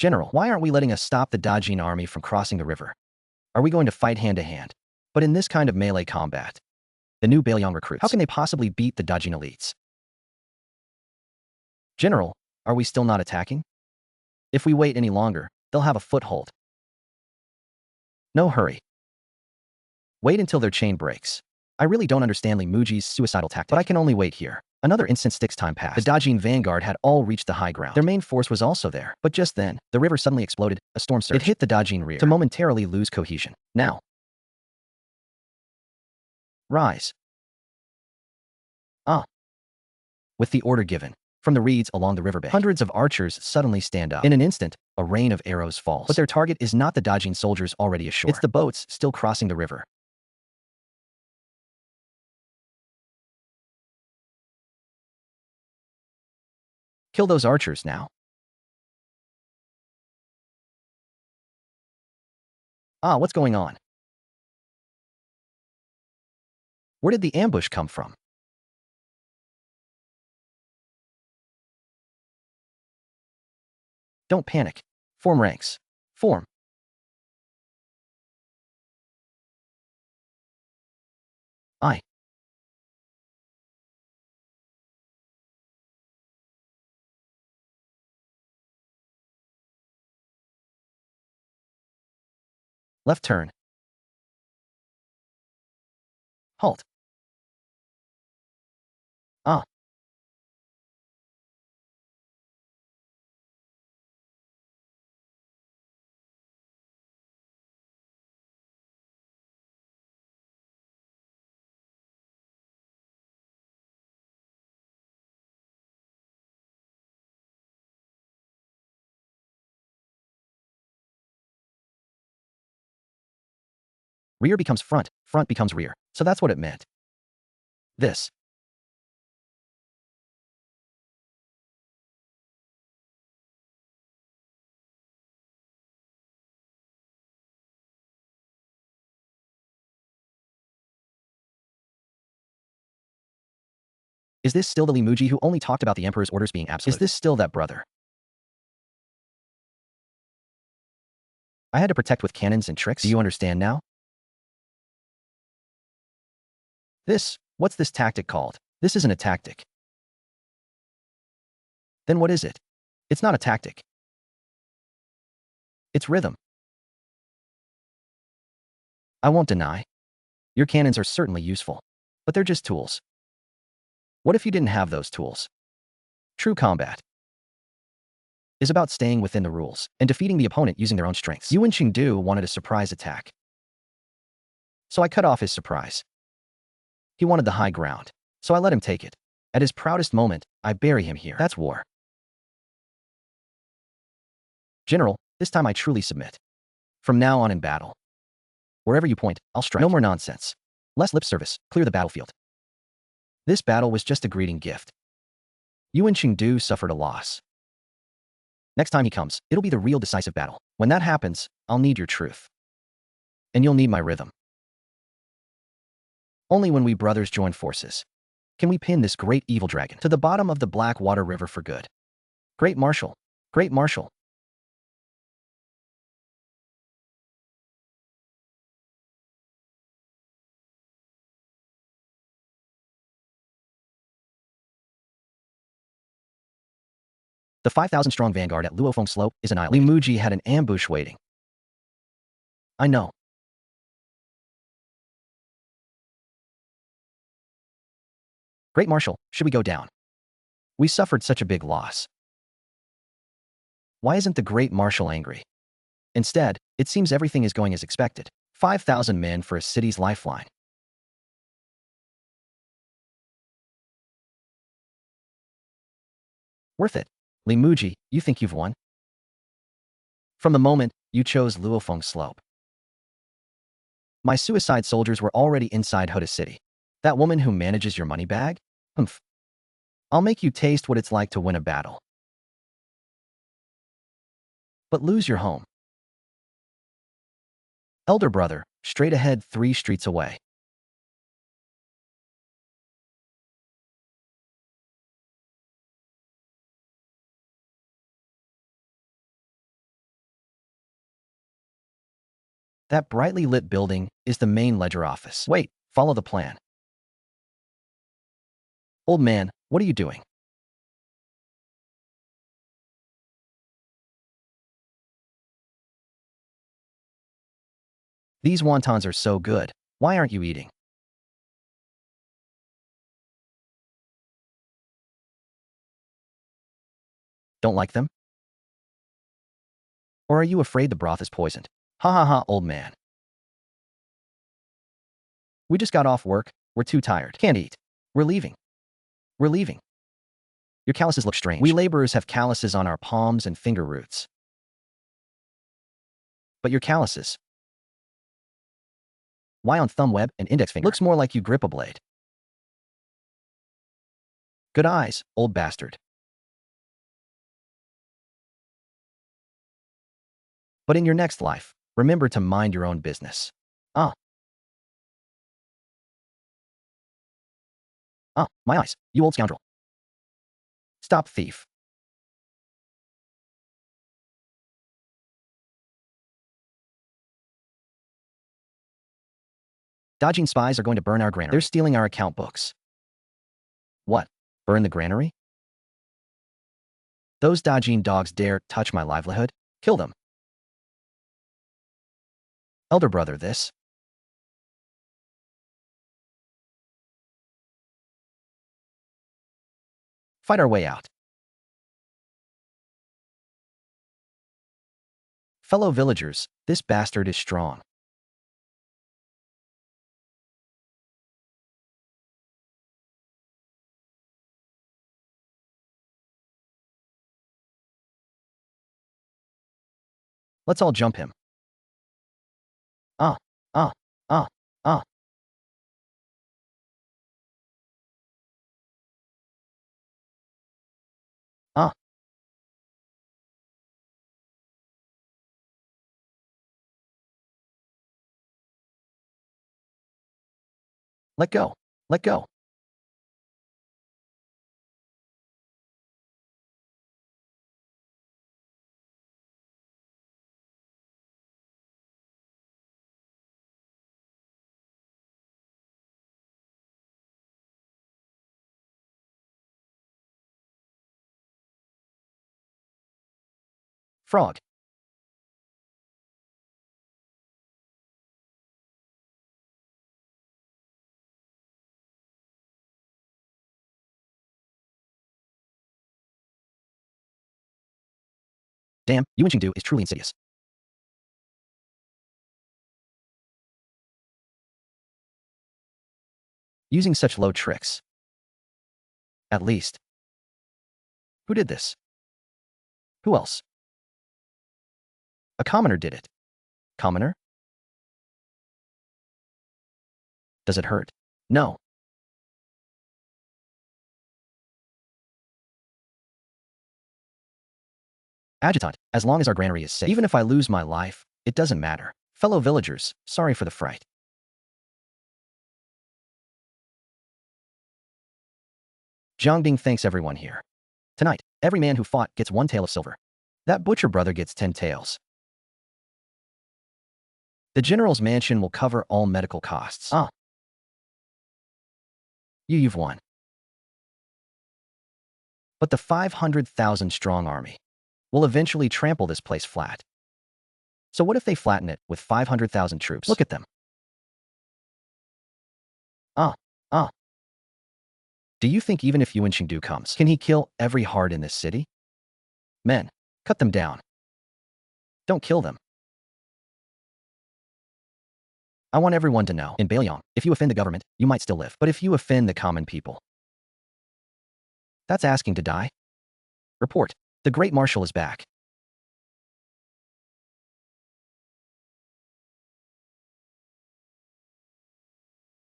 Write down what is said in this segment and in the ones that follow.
General, why aren't we letting us stop the Dajin army from crossing the river? Are we going to fight hand-to-hand? But in this kind of melee combat, the new Bailiang recruits, how can they possibly beat the Dajin elites? General, are we still not attacking? If we wait any longer, they'll have a foothold. No hurry. Wait until their chain breaks. I really don't understand Li Muji's suicidal tactic, but I can only wait here. Another instant sticks time passed. The Dajin vanguard had all reached the high ground. Their main force was also there. But just then, the river suddenly exploded, a storm surge. It hit the Dajin rear to momentarily lose cohesion. Now. Rise. Ah. With the order given, from the reeds along the riverbank, hundreds of archers suddenly stand up. In an instant, a rain of arrows falls. But their target is not the Dajin soldiers already ashore. It's the boats still crossing the river. Kill those archers now. Ah, what's going on? Where did the ambush come from? Don't panic. Form ranks. Form. I. Left turn. Halt. Ah. Rear becomes front, front becomes rear. So that's what it meant. This. Is this still the Li Muji who only talked about the Emperor's orders being absolute? Is this still that brother? I had to protect with cannons and tricks. Do you understand now? What's this tactic called? This isn't a tactic. Then what is it? It's not a tactic. It's rhythm. I won't deny. Your cannons are certainly useful. But they're just tools. What if you didn't have those tools? True combat is about staying within the rules and defeating the opponent using their own strengths. Yuan Qingdu wanted a surprise attack. So I cut off his surprise. He wanted the high ground. So I let him take it. At his proudest moment, I bury him here. That's war. General, this time I truly submit. From now on in battle, wherever you point, I'll strike. No more nonsense. Less lip service. Clear the battlefield. This battle was just a greeting gift. Yuan Qingdu suffered a loss. Next time he comes, it'll be the real decisive battle. When that happens, I'll need your truth. And you'll need my rhythm. Only when we brothers join forces can we pin this great evil dragon to the bottom of the Blackwater River for good. Great Marshal. Great Marshal. The 5,000-strong vanguard at Luofeng Slope is annihilated. Li Muji had an ambush waiting. I know. Great Marshal, should we go down? We suffered such a big loss. Why isn't the Great Marshal angry? Instead, it seems everything is going as expected. 5,000 men for a city's lifeline. Worth it. Li Muji, you think you've won? From the moment you chose Luofeng Slope. My suicide soldiers were already inside Hoda City. That woman who manages your money bag? Humph. I'll make you taste what it's like to win a battle. But lose your home. Elder brother, straight ahead 3 streets away. That brightly lit building is the main ledger office. Wait, follow the plan. Old man, what are you doing? These wontons are so good. Why aren't you eating? Don't like them? Or are you afraid the broth is poisoned? Ha ha ha, old man. We just got off work. We're too tired. Can't eat. We're leaving. We're leaving. Your calluses look strange. We laborers have calluses on our palms and finger roots. But your calluses. Why on thumb, web, and index finger? Looks more like you grip a blade. Good eyes, old bastard. But in your next life, remember to mind your own business. Ah, my eyes, you old scoundrel. Stop, thief. Dodging spies are going to burn our granary. They're stealing our account books. What? Burn the granary? Those dodging dogs dare touch my livelihood? Kill them. Elder brother, this. Fight our way out. Fellow villagers, this bastard is strong. Let's all jump him. Ah, ah, ah, ah. Ah. Let go. Let go. Frog. Damn, you inching do is truly insidious. Using such low tricks. At least. Who did this? Who else? A commoner did it. Commoner? Does it hurt? No. Adjutant, as long as our granary is safe. Even if I lose my life, it doesn't matter. Fellow villagers, sorry for the fright. Zhongbing thanks everyone here. Tonight, every man who fought gets 1 tael of silver. That butcher brother gets 10 taels. The general's mansion will cover all medical costs. Ah. You've won. But the 500,000 strong army will eventually trample this place flat. So what if they flatten it with 500,000 troops? Look at them. Ah, ah. Do you think even if Yuan Qingdu comes, can he kill every heart in this city? Men, cut them down. Don't kill them. I want everyone to know, in Bailiang, if you offend the government, you might still live. But if you offend the common people, that's asking to die. Report. The Great Marshal is back.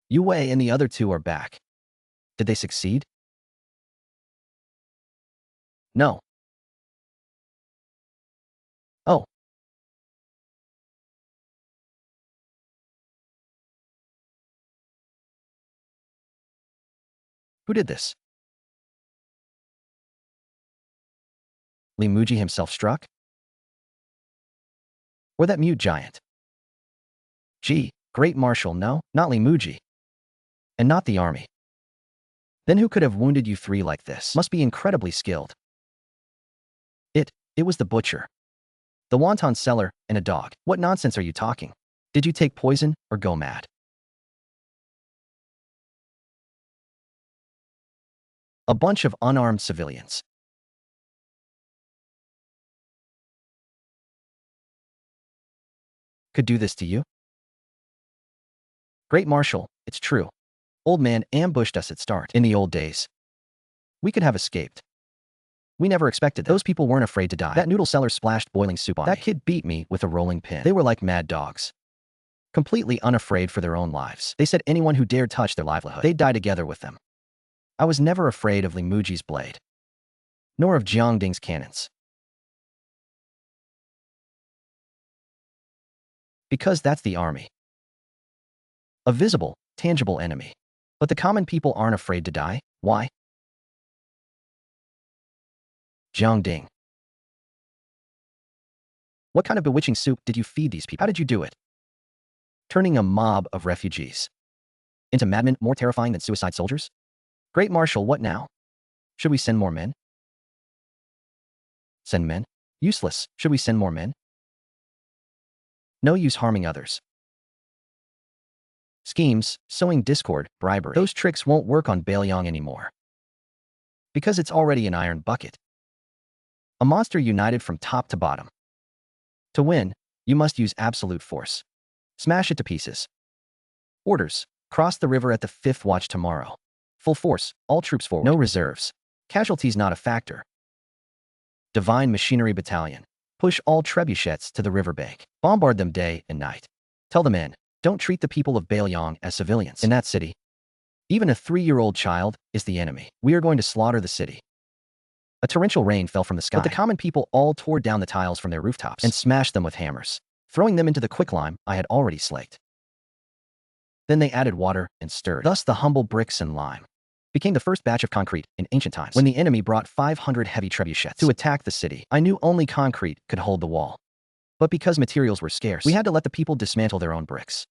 Yu Wei and the other 2 are back. Did they succeed? No. Oh. Who did this? Li Muji himself struck? Or that mute giant? Gee, Great Marshal, no, not Limuji. And not the army. Then who could have wounded you three like this? Must be incredibly skilled. It was the butcher. The wonton seller and a dog. What nonsense are you talking? Did you take poison or go mad? A bunch of unarmed civilians. Could do this to you? Great Marshal, it's true. Old man ambushed us at start. In the old days, we could have escaped. We never expected that. Those people weren't afraid to die. That noodle seller splashed boiling soup on me. That kid beat me with a rolling pin. They were like mad dogs. Completely unafraid for their own lives. They said anyone who dared touch their livelihood, they'd die together with them. I was never afraid of Limuji's blade, nor of Jiangding's cannons. Because that's the army. A visible, tangible enemy. But the common people aren't afraid to die. Why? Jiangding. What kind of bewitching soup did you feed these people? How did you do it? Turning a mob of refugees into madmen more terrifying than suicide soldiers? Great Marshal, what now? Should we send more men? Send men? Useless. Should we send more men? No use harming others. Schemes, sowing discord, bribery. Those tricks won't work on Beiliang anymore. Because it's already an iron bucket. A monster united from top to bottom. To win, you must use absolute force. Smash it to pieces. Orders. Cross the river at the 5th watch tomorrow. Full force, all troops forward. No reserves. Casualties not a factor. Divine Machinery Battalion. Push all trebuchets to the riverbank. Bombard them day and night. Tell the men, don't treat the people of Beiliang as civilians. In that city, even a 3-year-old child is the enemy. We are going to slaughter the city. A torrential rain fell from the sky, but the common people all tore down the tiles from their rooftops and smashed them with hammers, throwing them into the quicklime I had already slaked. Then they added water and stirred. Thus the humble bricks and lime became the first batch of concrete in ancient times. When the enemy brought 500 heavy trebuchets to attack the city, I knew only concrete could hold the wall. But because materials were scarce, we had to let the people dismantle their own bricks.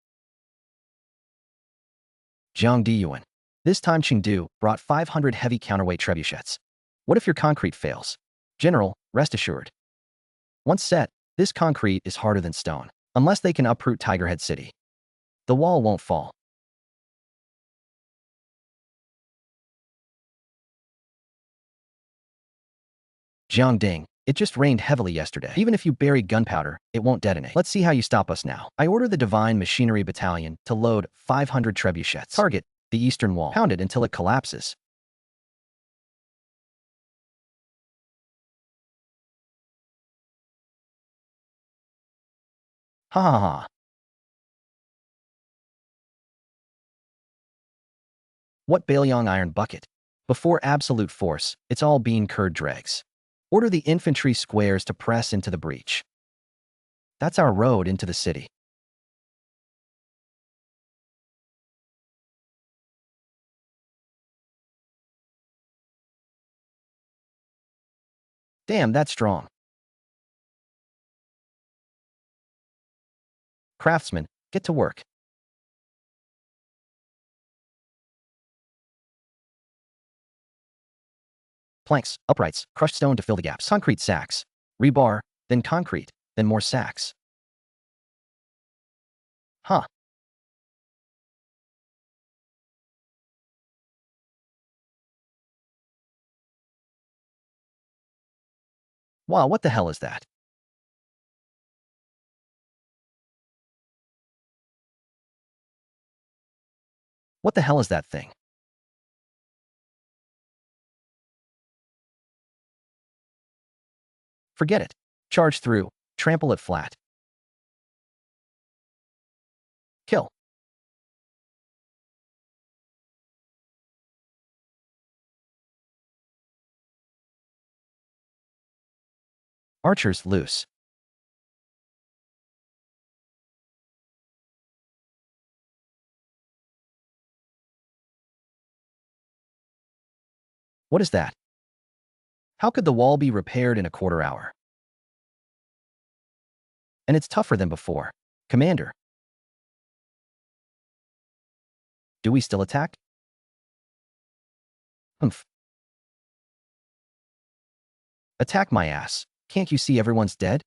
Jiangdiyuan. This time Chengdu brought 500 heavy counterweight trebuchets. What if your concrete fails? General, rest assured. Once set, this concrete is harder than stone. Unless they can uproot Tigerhead City, the wall won't fall. Jiangding. It just rained heavily yesterday. Even if you bury gunpowder, it won't detonate. Let's see how you stop us now. I order the Divine Machinery Battalion to load 500 trebuchets. Target the eastern wall. Pound it until it collapses. Ha ha ha. What Beiliang iron bucket? Before absolute force, it's all bean curd dregs. Order the infantry squares to press into the breach. That's our road into the city. Damn, that's strong. Craftsmen, get to work. Planks, uprights, crushed stone to fill the gaps. Concrete sacks. Rebar, then concrete, then more sacks. Huh. Wow, what the hell is that? What the hell is that thing? Forget it. Charge through. Trample it flat. Kill. Archers loose. What is that? How could the wall be repaired in a quarter hour? And it's tougher than before. Commander. Do we still attack? Humph. Attack my ass. Can't you see everyone's dead?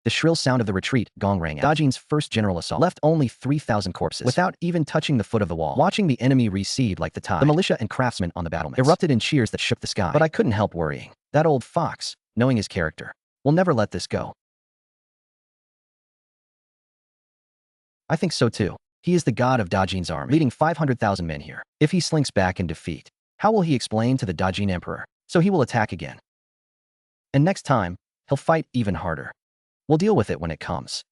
The shrill sound of the retreat gong rang out. Dajin's first general assault left only 3,000 corpses without even touching the foot of the wall. Watching the enemy recede like the tide, the militia and craftsmen on the battlements erupted in cheers that shook the sky. But I couldn't help worrying. That old fox, knowing his character, will never let this go. I think so too. He is the god of Dajin's army, leading 500,000 men here. If he slinks back in defeat, how will he explain to the Dajin emperor? So he will attack again. And next time, he'll fight even harder. We'll deal with it when it comes.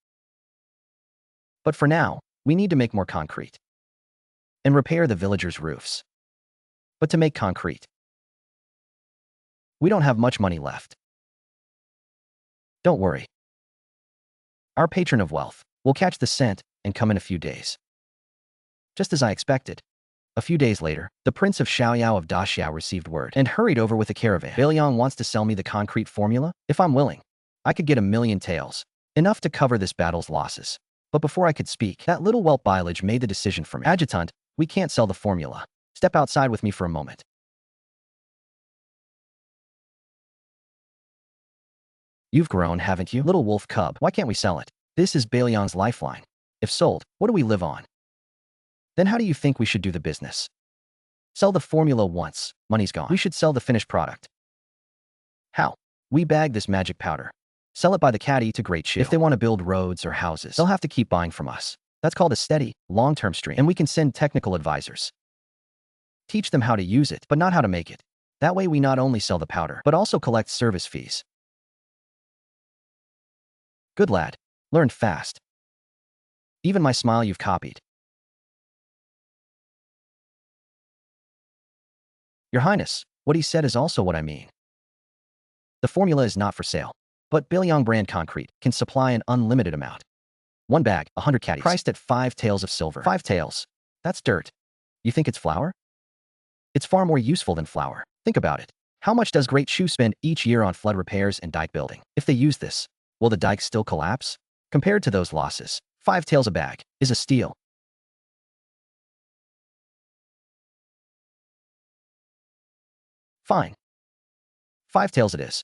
But for now, we need to make more concrete and repair the villagers' roofs. But to make concrete, we don't have much money left. Don't worry. Our patron of wealth will catch the scent and come in a few days. Just as I expected. A few days later, the Prince of Xiaoyao of Daxiao received word and hurried over with a caravan. Beiliang wants to sell me the concrete formula? If I'm willing, I could get 1,000,000 taels, enough to cover this battle's losses. But before I could speak, that little whelp Bilage made the decision for me. Adjutant, we can't sell the formula. Step outside with me for a moment. You've grown, haven't you? Little wolf cub, why can't we sell it? This is Beiliang's lifeline. If sold, what do we live on? Then how do you think we should do the business? Sell the formula once, money's gone. We should sell the finished product. How? We bag this magic powder. Sell it by the caddy to Great Shu. If they want to build roads or houses, they'll have to keep buying from us. That's called a steady, long-term stream. And we can send technical advisors. Teach them how to use it, but not how to make it. That way we not only sell the powder, but also collect service fees. Good lad. Learned fast. Even my smile you've copied. Your Highness, what he said is also what I mean. The formula is not for sale, but Beiliang brand concrete can supply an unlimited amount. One bag, 100 caddies, priced at 5 taels of silver. 5 taels. That's dirt. You think it's flour? It's far more useful than flour. Think about it. How much does Great Shu spend each year on flood repairs and dike building? If they use this, will the dike still collapse? Compared to those losses, 5 taels a bag is a steal. Fine. 5 taels it is.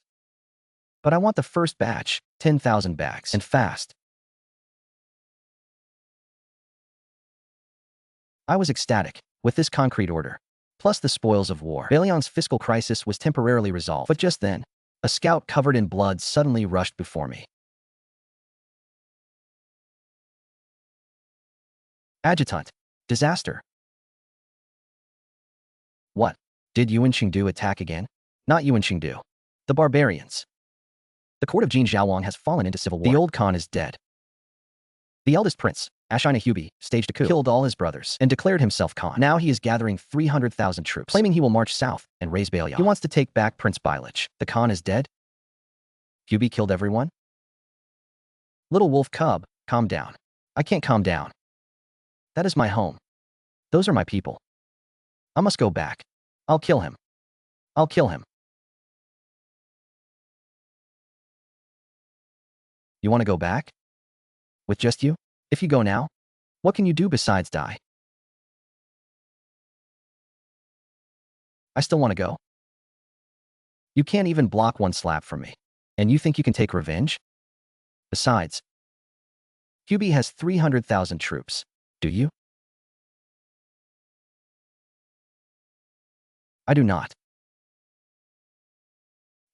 But I want the first batch, 10,000 bags, and fast. I was ecstatic with this concrete order, plus the spoils of war. Beiliang's fiscal crisis was temporarily resolved, but just then, a scout covered in blood suddenly rushed before me. Adjutant. Disaster. What? Did Yuan Qingdu attack again? Not Yuan Qingdu. The barbarians. The court of Jin Zhaowang has fallen into civil war. The old Khan is dead. The eldest prince, Ashina Hubi, staged a coup, killed all his brothers, and declared himself Khan. Now he is gathering 300,000 troops, claiming he will march south and raise Beiliang. He wants to take back Prince Bilage. The Khan is dead? Hubi killed everyone? Little wolf cub, calm down. I can't calm down. That is my home. Those are my people. I must go back. I'll kill him. I'll kill him. You want to go back? With just you? If you go now, what can you do besides die? I still want to go. You can't even block one slap from me. And you think you can take revenge? Besides, Hubi has 300,000 troops. Do you? I do not.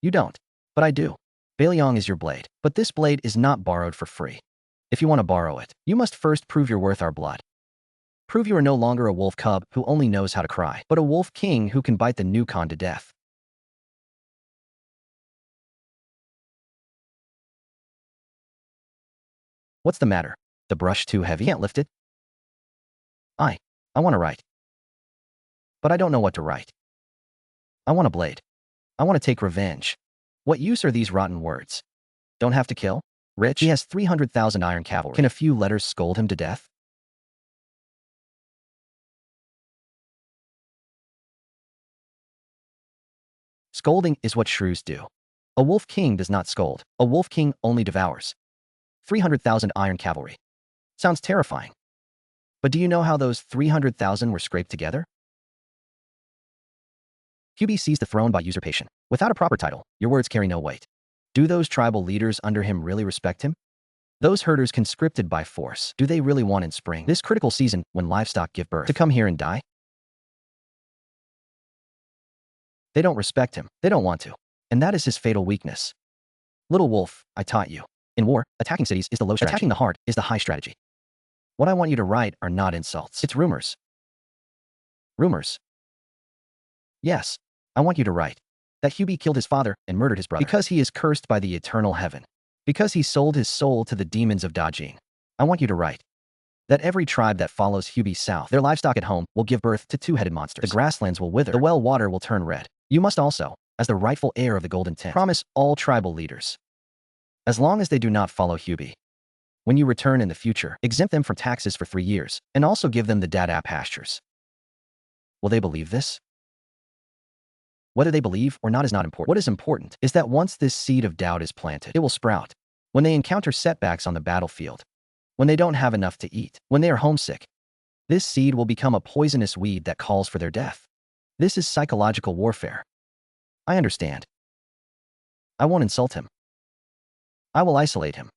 You don't. But I do. Beiliang is your blade. But this blade is not borrowed for free. If you want to borrow it, you must first prove you're worth our blood. Prove you are no longer a wolf cub who only knows how to cry, but a wolf king who can bite the new Khan to death. What's the matter? The brush too heavy? Can't lift it? I want to write. But I don't know what to write. I want a blade. I want to take revenge. What use are these rotten words? Don't have to kill? Rich? He has 300,000 iron cavalry. Can a few letters scold him to death? Scolding is what shrews do. A wolf king does not scold. A wolf king only devours. 300,000 iron cavalry. Sounds terrifying. But do you know how those 300,000 were scraped together? Hubie seized the throne by usurpation. Without a proper title, your words carry no weight. Do those tribal leaders under him really respect him? Those herders conscripted by force, do they really want in spring, this critical season when livestock give birth, to come here and die? They don't respect him. They don't want to. And that is his fatal weakness. Little wolf, I taught you. In war, attacking cities is the low strategy. Attacking the heart is the high strategy. What I want you to write are not insults. It's rumors. Rumors. Yes, I want you to write that Hubie killed his father and murdered his brother because he is cursed by the eternal heaven, because he sold his soul to the demons of Dajin. I want you to write that every tribe that follows Hubie south, their livestock at home will give birth to two-headed monsters. The grasslands will wither. The well water will turn red. You must also, as the rightful heir of the golden tent, promise all tribal leaders, as long as they do not follow Hubie, when you return in the future, exempt them from taxes for 3 years, and also give them the dada pastures. Will they believe this? Whether they believe or not is not important. What is important is that once this seed of doubt is planted, it will sprout. When they encounter setbacks on the battlefield, when they don't have enough to eat, when they are homesick, this seed will become a poisonous weed that calls for their death. This is psychological warfare. I understand. I won't insult him. I will isolate him.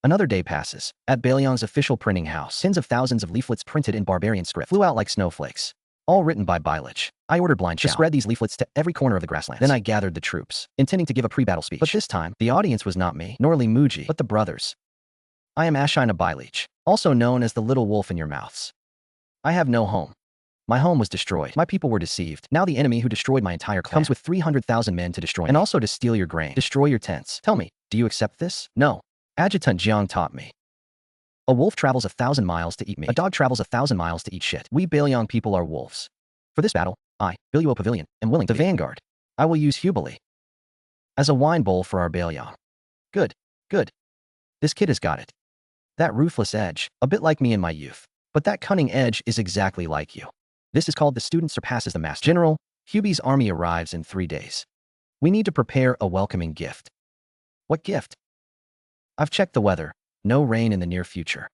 Another day passes. At Baelyong's official printing house, tens of thousands of leaflets printed in barbarian script flew out like snowflakes, all written by Bailich. I ordered Blind Chow to spread these leaflets to every corner of the grasslands. Then I gathered the troops, intending to give a pre-battle speech. But this time, the audience was not me, nor Li Muji, but the brothers. I am Ashina Bailich, also known as the little wolf in your mouths. I have no home. My home was destroyed. My people were deceived. Now the enemy who destroyed my entire clan comes with 300,000 men to destroy me, and also to steal your grain, destroy your tents. Tell me, do you accept this? No. Adjutant Jiang taught me. A wolf travels 1,000 miles to eat meat. A dog travels 1,000 miles to eat shit. We Baelyong people are wolves. For this battle, I, Biluo Pavilion, am willing to be the vanguard. I will use Hubili as a wine bowl for our Baelyong. Good, good. This kid has got it. That ruthless edge, a bit like me in my youth. But that cunning edge is exactly like you. This is called the student surpasses the master. General, Hubie's army arrives in 3 days. We need to prepare a welcoming gift. What gift? I've checked the weather. No rain in the near future.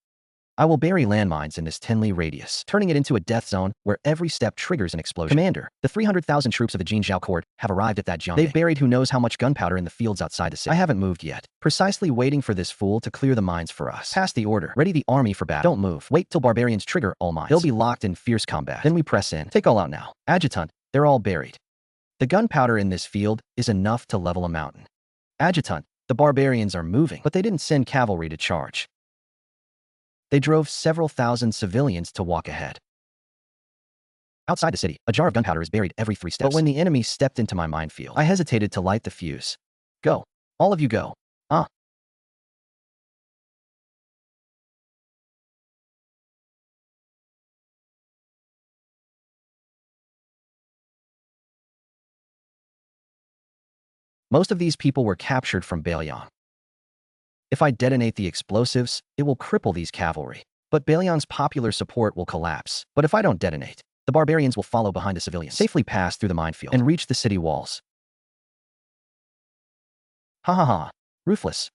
I will bury landmines in this 10-li radius, turning it into a death zone where every step triggers an explosion. Commander, the 300,000 troops of the Jin Zhao court have arrived at that Jiangding. They've buried who knows how much gunpowder in the fields outside the city. I haven't moved yet, precisely waiting for this fool to clear the mines for us. Pass the order. Ready the army for battle. Don't move. Wait till barbarians trigger all mines. They'll be locked in fierce combat. Then we press in. Take all out now. Adjutant, they're all buried. The gunpowder in this field is enough to level a mountain. Adjutant, the barbarians are moving, but they didn't send cavalry to charge. They drove several thousand civilians to walk ahead. Outside the city, a jar of gunpowder is buried every 3 steps. But when the enemy stepped into my minefield, I hesitated to light the fuse. Go. All of you go. Most of these people were captured from Baelyong. If I detonate the explosives, it will cripple these cavalry. But Baelyong's popular support will collapse. But if I don't detonate, the barbarians will follow behind the civilians, safely pass through the minefield, and reach the city walls. Ha ha ha. Ruthless.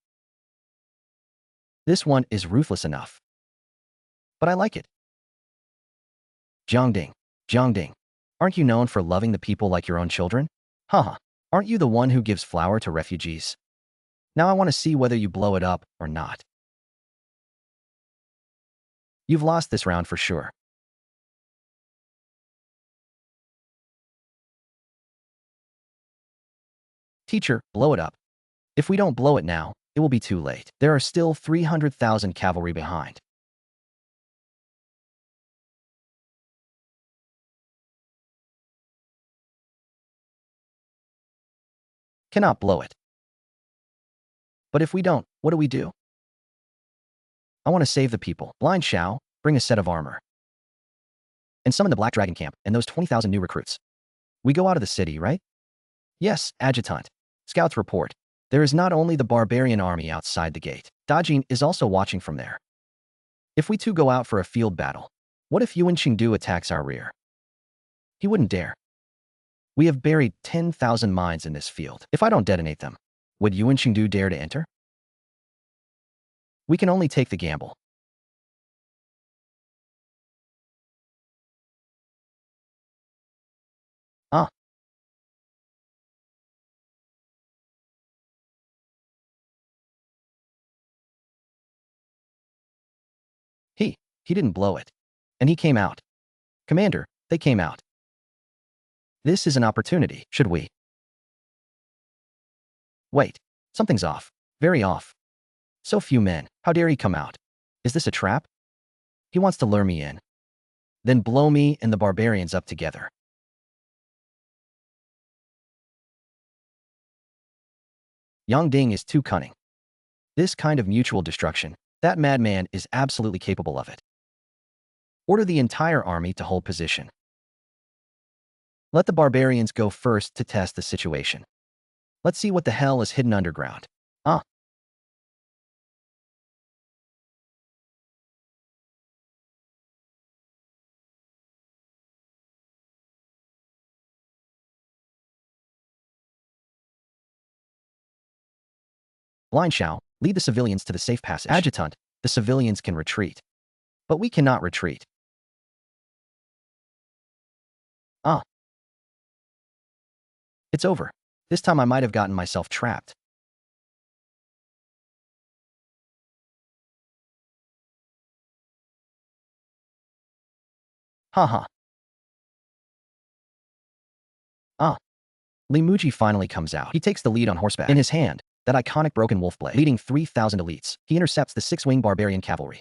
This one is ruthless enough. But I like it. Jiangding. Jiangding. Aren't you known for loving the people like your own children? Haha. Aren't you the one who gives flour to refugees? Now I want to see whether you blow it up or not. You've lost this round for sure. Teacher, blow it up. If we don't blow it now, it will be too late. There are still 300,000 cavalry behind. Cannot blow it. But if we don't, what do we do? I want to save the people. Blind Shao, bring a set of armor. And summon the Black Dragon camp and those 20,000 new recruits. We go out of the city, right? Yes, Adjutant. Scouts report. There is not only the barbarian army outside the gate. Dajin is also watching from there. If we two go out for a field battle, what if Yuan Qingdu attacks our rear? He wouldn't dare. We have buried 10,000 mines in this field. If I don't detonate them, would Yuan Qingdu dare to enter? We can only take the gamble. Ah, he, he didn't blow it. And he came out. Commander, they came out. This is an opportunity, should we? Wait, something's off. Very off. So few men, how dare he come out? Is this a trap? He wants to lure me in. Then blow me and the barbarians up together. Yang Ding is too cunning. This kind of mutual destruction, that madman is absolutely capable of it. Order the entire army to hold position. Let the barbarians go first to test the situation. Let's see what the hell is hidden underground. Ah. Blind Shao, lead the civilians to the safe passage. Adjutant, the civilians can retreat. But we cannot retreat. Ah. It's over. This time I might have gotten myself trapped. Haha. Ah. Li Muji finally comes out. He takes the lead on horseback. In his hand, that iconic broken wolf blade, leading 3,000 elites. He intercepts the six-wing barbarian cavalry.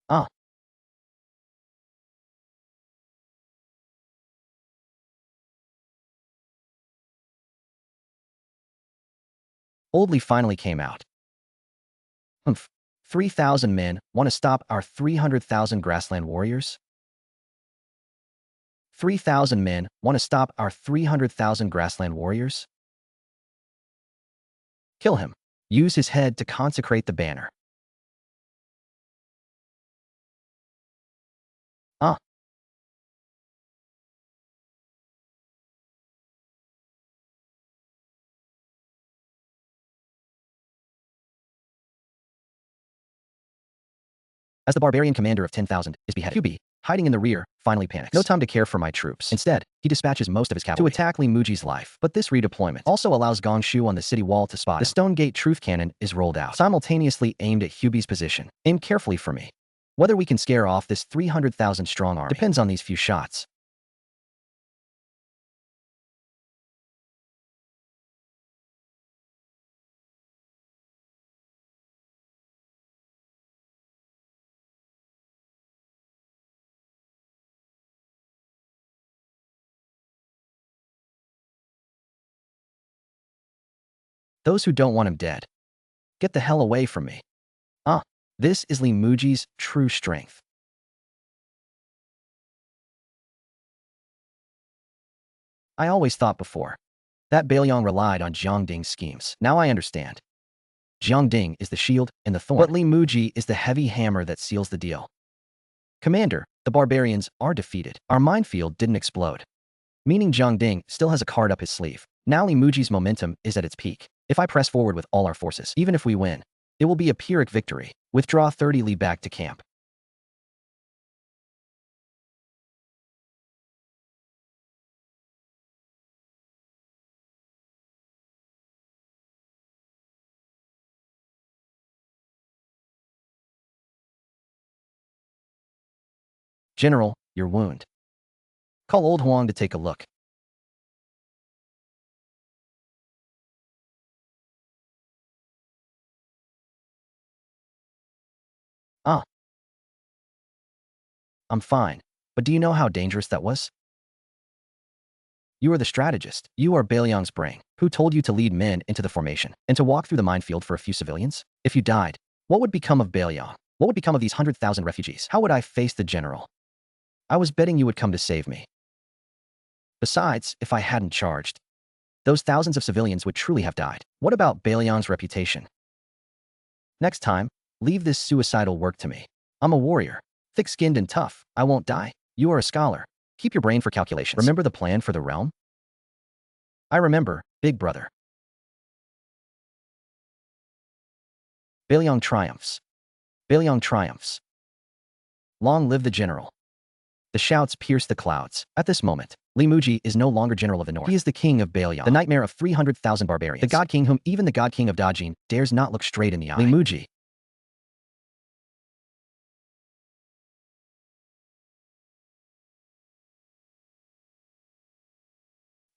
Ah. Old Li finally came out. Humph. 3,000 men want to stop our 300,000 grassland warriors? 3,000 men want to stop our 300,000 grassland warriors? Kill him. Use his head to consecrate the banner. Ah. As the barbarian commander of 10,000 is beheaded, QB, hiding in the rear, finally panics. No time to care for my troops. Instead, he dispatches most of his cavalry to attack Li Muji's life. But this redeployment also allows Gong Shu on the city wall to spot him. The Stone Gate Truth Cannon is rolled out, simultaneously aimed at Hubie's position. Aim carefully for me. Whether we can scare off this 300,000 strong army depends on these few shots. Those who don't want him dead, get the hell away from me. Ah, this is Li Muji's true strength. I always thought before that Bailiang relied on Jiang Ding's schemes. Now I understand. Jiang Ding is the shield and the thorn, but Li Muji is the heavy hammer that seals the deal. Commander, the barbarians are defeated. Our minefield didn't explode, meaning Jiang Ding still has a card up his sleeve. Now Li Muji's momentum is at its peak. If I press forward with all our forces, even if we win, it will be a Pyrrhic victory. Withdraw 30 Li back to camp. General, your wound. Call old Huang to take a look. Ah, I'm fine. But do you know how dangerous that was? You are the strategist. You are Bailiang's brain. Who told you to lead men into the formation and to walk through the minefield for a few civilians? If you died, what would become of Bailiang? What would become of these 100,000 refugees? How would I face the general? I was betting you would come to save me. Besides, if I hadn't charged, those thousands of civilians would truly have died. What about Bailiang's reputation? Next time, leave this suicidal work to me. I'm a warrior, thick-skinned and tough. I won't die. You are a scholar. Keep your brain for calculations. Remember the plan for the realm? I remember, big brother. Beiliang triumphs. Beiliang triumphs. Long live the general. The shouts pierce the clouds. At this moment, Li Muji is no longer general of the north. He is the king of Beiliang, the nightmare of 300,000 barbarians, the god king whom even the god king of Dajin dares not look straight in the eye. Li Muji.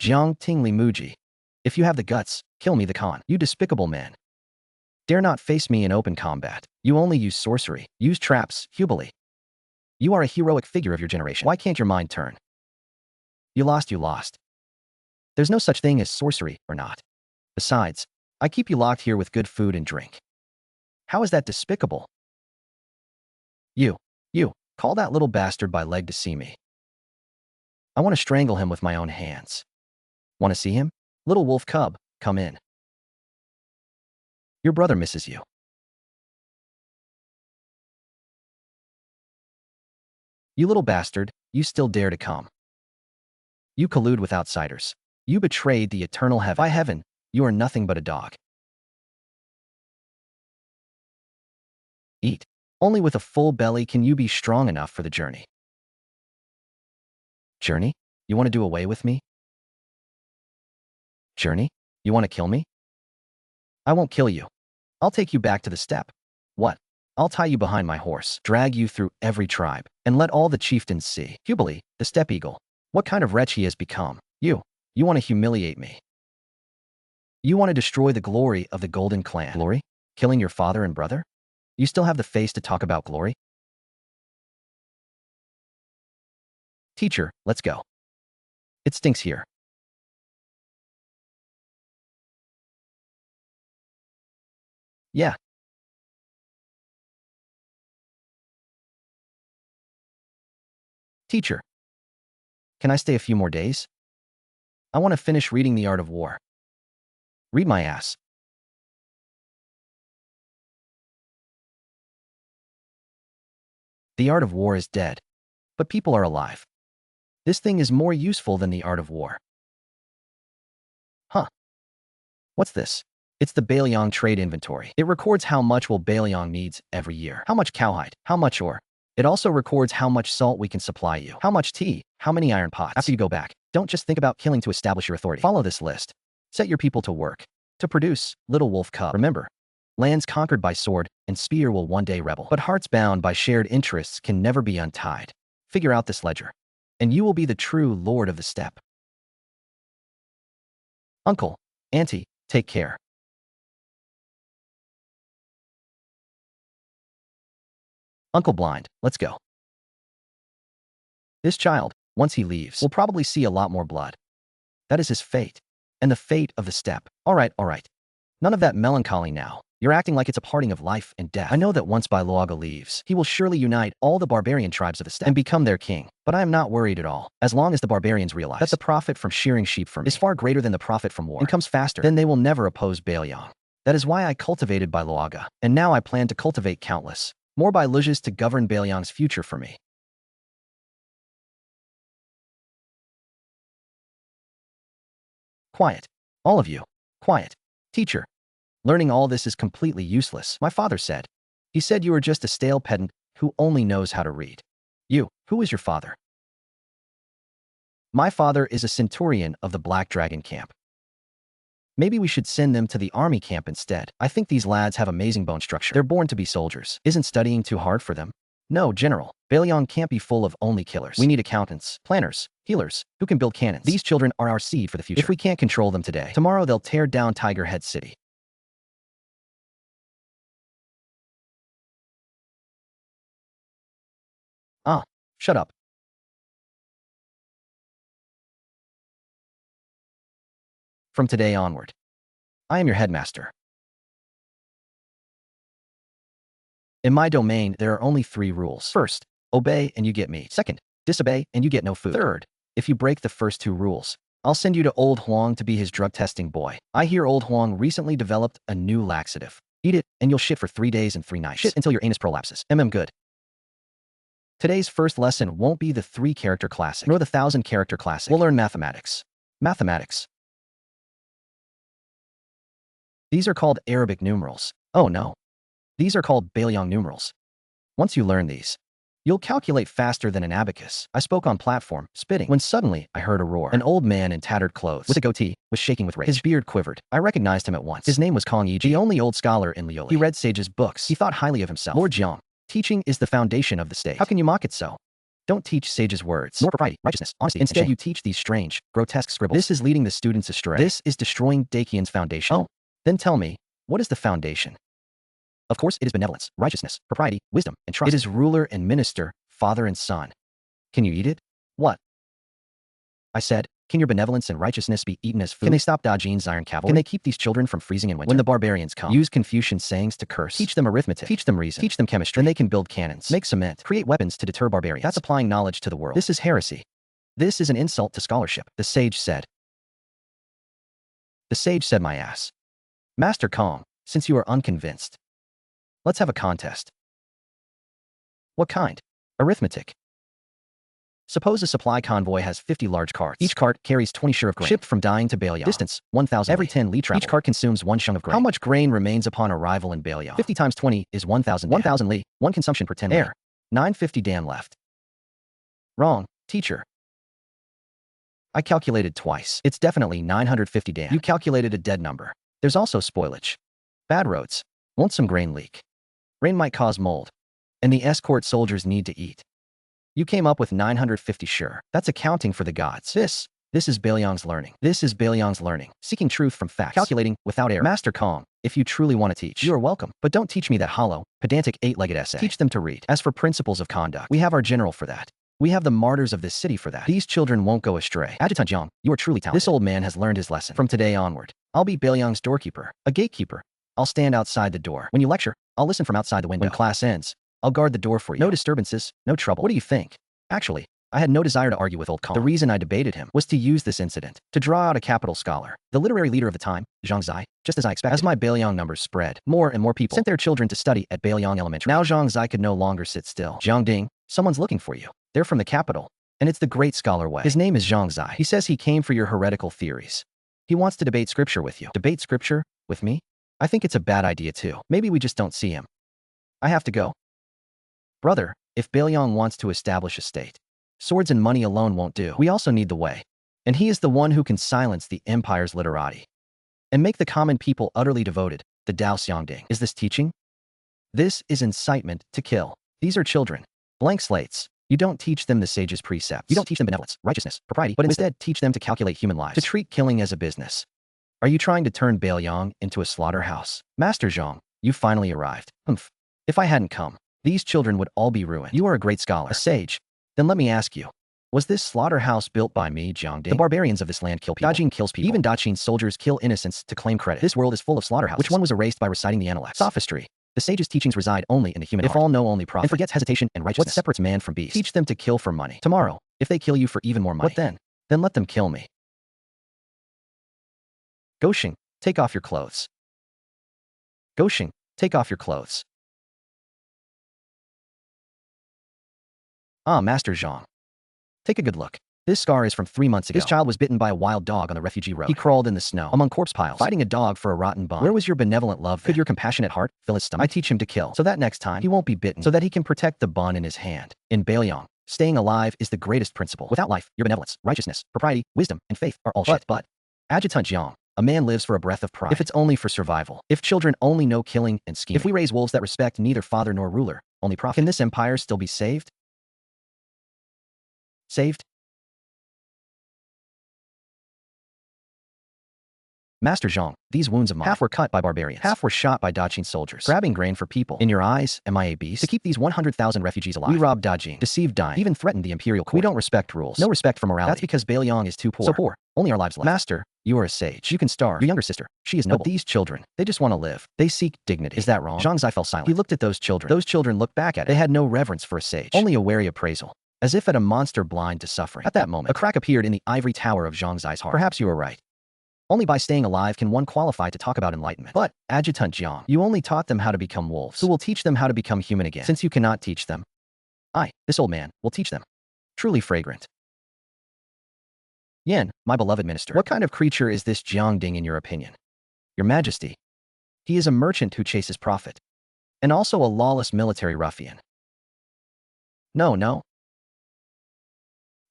Jiang Ting Li Muji. If you have the guts, kill me the Khan. You despicable man. Dare not face me in open combat. You only use sorcery, use traps, hubili. You are a heroic figure of your generation. Why can't your mind turn? You lost, you lost. There's no such thing as sorcery or not. Besides, I keep you locked here with good food and drink. How is that despicable? You, call that little bastard by leg to see me. I want to strangle him with my own hands. Want to see him? Little wolf cub, come in. Your brother misses you. You little bastard, you still dare to come. You collude with outsiders. You betrayed the eternal heaven. By heaven, you are nothing but a dog. Eat. Only with a full belly can you be strong enough for the journey. Journey? You want to do away with me? Journey? You want to kill me? I won't kill you. I'll take you back to the steppe. What? I'll tie you behind my horse, drag you through every tribe, and let all the chieftains see. Hubili, the steppe eagle. What kind of wretch he has become. You want to humiliate me. You want to destroy the glory of the Golden Clan. Glory? Killing your father and brother? You still have the face to talk about glory? Teacher, let's go. It stinks here. Yeah. Teacher, can I stay a few more days? I want to finish reading The Art of War. Read my ass. The art of war is dead, but people are alive. This thing is more useful than the art of war. Huh. What's this? It's the Beiliang trade inventory. It records how much wool Beiliang needs every year. How much cowhide, how much ore. It also records how much salt we can supply you. How much tea, how many iron pots. After you go back, don't just think about killing to establish your authority. Follow this list. Set your people to work. To produce, little wolf cub. Remember, lands conquered by sword and spear will one day rebel. But hearts bound by shared interests can never be untied. Figure out this ledger, and you will be the true lord of the steppe. Uncle, auntie, take care. Uncle Blind, let's go. This child, once he leaves, will probably see a lot more blood. That is his fate, and the fate of the steppe. All right. None of that melancholy now. You're acting like it's a parting of life and death. I know that once Bailuaga leaves, he will surely unite all the barbarian tribes of the steppe and become their king. But I am not worried at all. As long as the barbarians realize that the profit from shearing sheep for me is far greater than the profit from war and comes faster, then they will never oppose Beiliang. That is why I cultivated Bailuaga, and now I plan to cultivate countless more Bailujas to govern Beiliang's future for me. Quiet. All of you. Quiet. Teacher. Learning all this is completely useless, my father said. He said you are just a stale pedant who only knows how to read. Who is your father? My father is a centurion of the Black Dragon camp. Maybe we should send them to the army camp instead. I think these lads have amazing bone structure. They're born to be soldiers. Isn't studying too hard for them? No, General. Beiliang can't be full of only killers. We need accountants, planners, healers, who can build cannons. These children are our seed for the future. If we can't control them today, tomorrow they'll tear down Tiger Head City. Shut up. From today onward, I am your headmaster. In my domain, there are only 3 rules. First, obey and you get meat. Second, disobey and you get no food. Third, if you break the first 2 rules, I'll send you to Old Huang to be his drug testing boy. I hear Old Huang recently developed a new laxative. Eat it and you'll shit for 3 days and 3 nights. Shit until your anus prolapses. Good. Today's first lesson won't be the 3-character classic, nor the 1,000-character classic. We'll learn mathematics. Mathematics. These are called Arabic numerals. Oh no. These are called Bailiang numerals. Once you learn these, you'll calculate faster than an abacus. I spoke on platform, spitting, when suddenly I heard a roar. An old man in tattered clothes, with a goatee, was shaking with rage. His beard quivered. I recognized him at once. His name was Kong Yiji, the only old scholar in Lioli. He read sages' books. He thought highly of himself. Lord Jiang, teaching is the foundation of the state. How can you mock it so? Don't teach sages' words, nor propriety, righteousness, honesty. Instead, you teach these strange, grotesque scribbles. This is leading the students astray. This is destroying Dakian's foundation. Oh, then tell me, what is the foundation? Of course, it is benevolence, righteousness, propriety, wisdom, and trust. It is ruler and minister, father and son. Can you eat it? What? I said, can your benevolence and righteousness be eaten as food? Can they stop Dajin's iron cavalry? Can they keep these children from freezing in winter? When the barbarians come, use Confucian sayings to curse. Teach them arithmetic. Teach them reason. Teach them chemistry. Then they can build cannons, make cement, create weapons to deter barbarians. That's applying knowledge to the world. This is heresy. This is an insult to scholarship. The sage said. The sage said, my ass. Master Kong, since you are unconvinced, let's have a contest. What kind? Arithmetic. Suppose a supply convoy has 50 large carts. Each cart carries 20 shur of grain. Shipped from Dying to Bailiang. Distance, 1,000 Every 10 li travel. Each cart consumes 1 shung of grain. How much grain remains upon arrival in Bailiang? 50 times 20 is 1,000 1,000 li. 1 consumption per 10 li. 950 dan left. Wrong, teacher. I calculated twice. It's definitely 950 dan. You calculated a dead number. There's also spoilage. Bad roads. Won't some grain leak? Rain might cause mold. And the escort soldiers need to eat. You came up with 950 shur. That's accounting for the gods. This is Bailiang's learning. This is Bailiang's learning. Seeking truth from facts. Calculating without error. Master Kong, if you truly want to teach, you are welcome. But don't teach me that hollow, pedantic 8-legged essay. Teach them to read. As for principles of conduct, we have our general for that. We have the martyrs of this city for that. These children won't go astray. Adjutant Jiang, you are truly talented. This old man has learned his lesson. From today onward, I'll be Bailiang's doorkeeper, a gatekeeper. I'll stand outside the door. When you lecture, I'll listen from outside the window. When class ends, I'll guard the door for you. No disturbances, no trouble. What do you think? Actually, I had no desire to argue with old Kong. The reason I debated him was to use this incident to draw out a capital scholar, the literary leader of the time, Zhang Zai, just as I expected. As my Bailiang numbers spread, more and more people sent their children to study at Bailiang Elementary. Now Zhang Zai could no longer sit still. Zhang Ding, someone's looking for you. They're from the capital, and it's the great scholar Wei. His name is Zhang Zai. He says he came for your heretical theories. He wants to debate scripture with you. Debate scripture? With me? I think it's a bad idea too. Maybe we just don't see him. I have to go. Brother, if Bailiang wants to establish a state, swords and money alone won't do. We also need the way. And he is the one who can silence the empire's literati and make the common people utterly devoted, the Dao Xiangding. Is this teaching? This is incitement to kill. These are children. Blank slates. You don't teach them the sage's precepts. You don't teach them benevolence, righteousness, propriety, but instead teach them to calculate human lives, to treat killing as a business. Are you trying to turn Bailiang into a slaughterhouse? Master Zhang, you finally arrived. Humph. If I hadn't come, these children would all be ruined. You are a great scholar, a sage. Then let me ask you, was this slaughterhouse built by me, Jiang Ding? The barbarians of this land kill people. Dajin kills people. Even Daqin's soldiers kill innocents to claim credit. This world is full of slaughterhouses. Which one was erased by reciting the Analects? Sophistry. The sage's teachings reside only in the human heart. If all know only profit, and forgets hesitation and righteousness. What separates man from beast? Teach them to kill for money. Tomorrow, if they kill you for even more money, what then? Then let them kill me. Goshing, take off your clothes. Goshing, take off your clothes. Ah, Master Zhang. Take a good look. This scar is from 3 months ago. This child was bitten by a wild dog on the refugee road. He crawled in the snow, among corpse piles, fighting a dog for a rotten bun. Where was your benevolent love then? Could your compassionate heart fill his stomach? I teach him to kill, so that next time, he won't be bitten, so that he can protect the bun in his hand. In Bailiang, staying alive is the greatest principle. Without life, your benevolence, righteousness, propriety, wisdom, and faith are all shit. But, Adjutant Jiang, a man lives for a breath of pride. If it's only for survival. If children only know killing and scheming. If we raise wolves that respect neither father nor ruler, only profit. Can this empire still be saved? Saved? Master Zhang, these wounds of mine, half were cut by barbarians, half were shot by Daqin soldiers, grabbing grain for people. In your eyes, am I a beast? To keep these 100,000 refugees alive, we robbed Daqin, deceived Dying, even threatened the imperial court. We don't respect rules. No respect for morality. That's because Bailiang is too poor. So poor, only our lives left. Master, you are a sage. You can starve. Your younger sister, she is noble. But these children, they just want to live. They seek dignity. Is that wrong? Zhang Zai fell silent. He looked at those children. Those children looked back at it. They had no reverence for a sage, only a wary appraisal, as if at a monster blind to suffering. At that moment, a crack appeared in the ivory tower of Zhang Zai's heart. Perhaps you are right. Only by staying alive can one qualify to talk about enlightenment. But, Adjutant Jiang, you only taught them how to become wolves. Who will teach them how to become human again? Since you cannot teach them, I, this old man, will teach them. Truly fragrant. Yen, my beloved minister, what kind of creature is this Jiang Ding in your opinion? Your Majesty. He is a merchant who chases profit. and also a lawless military ruffian. No.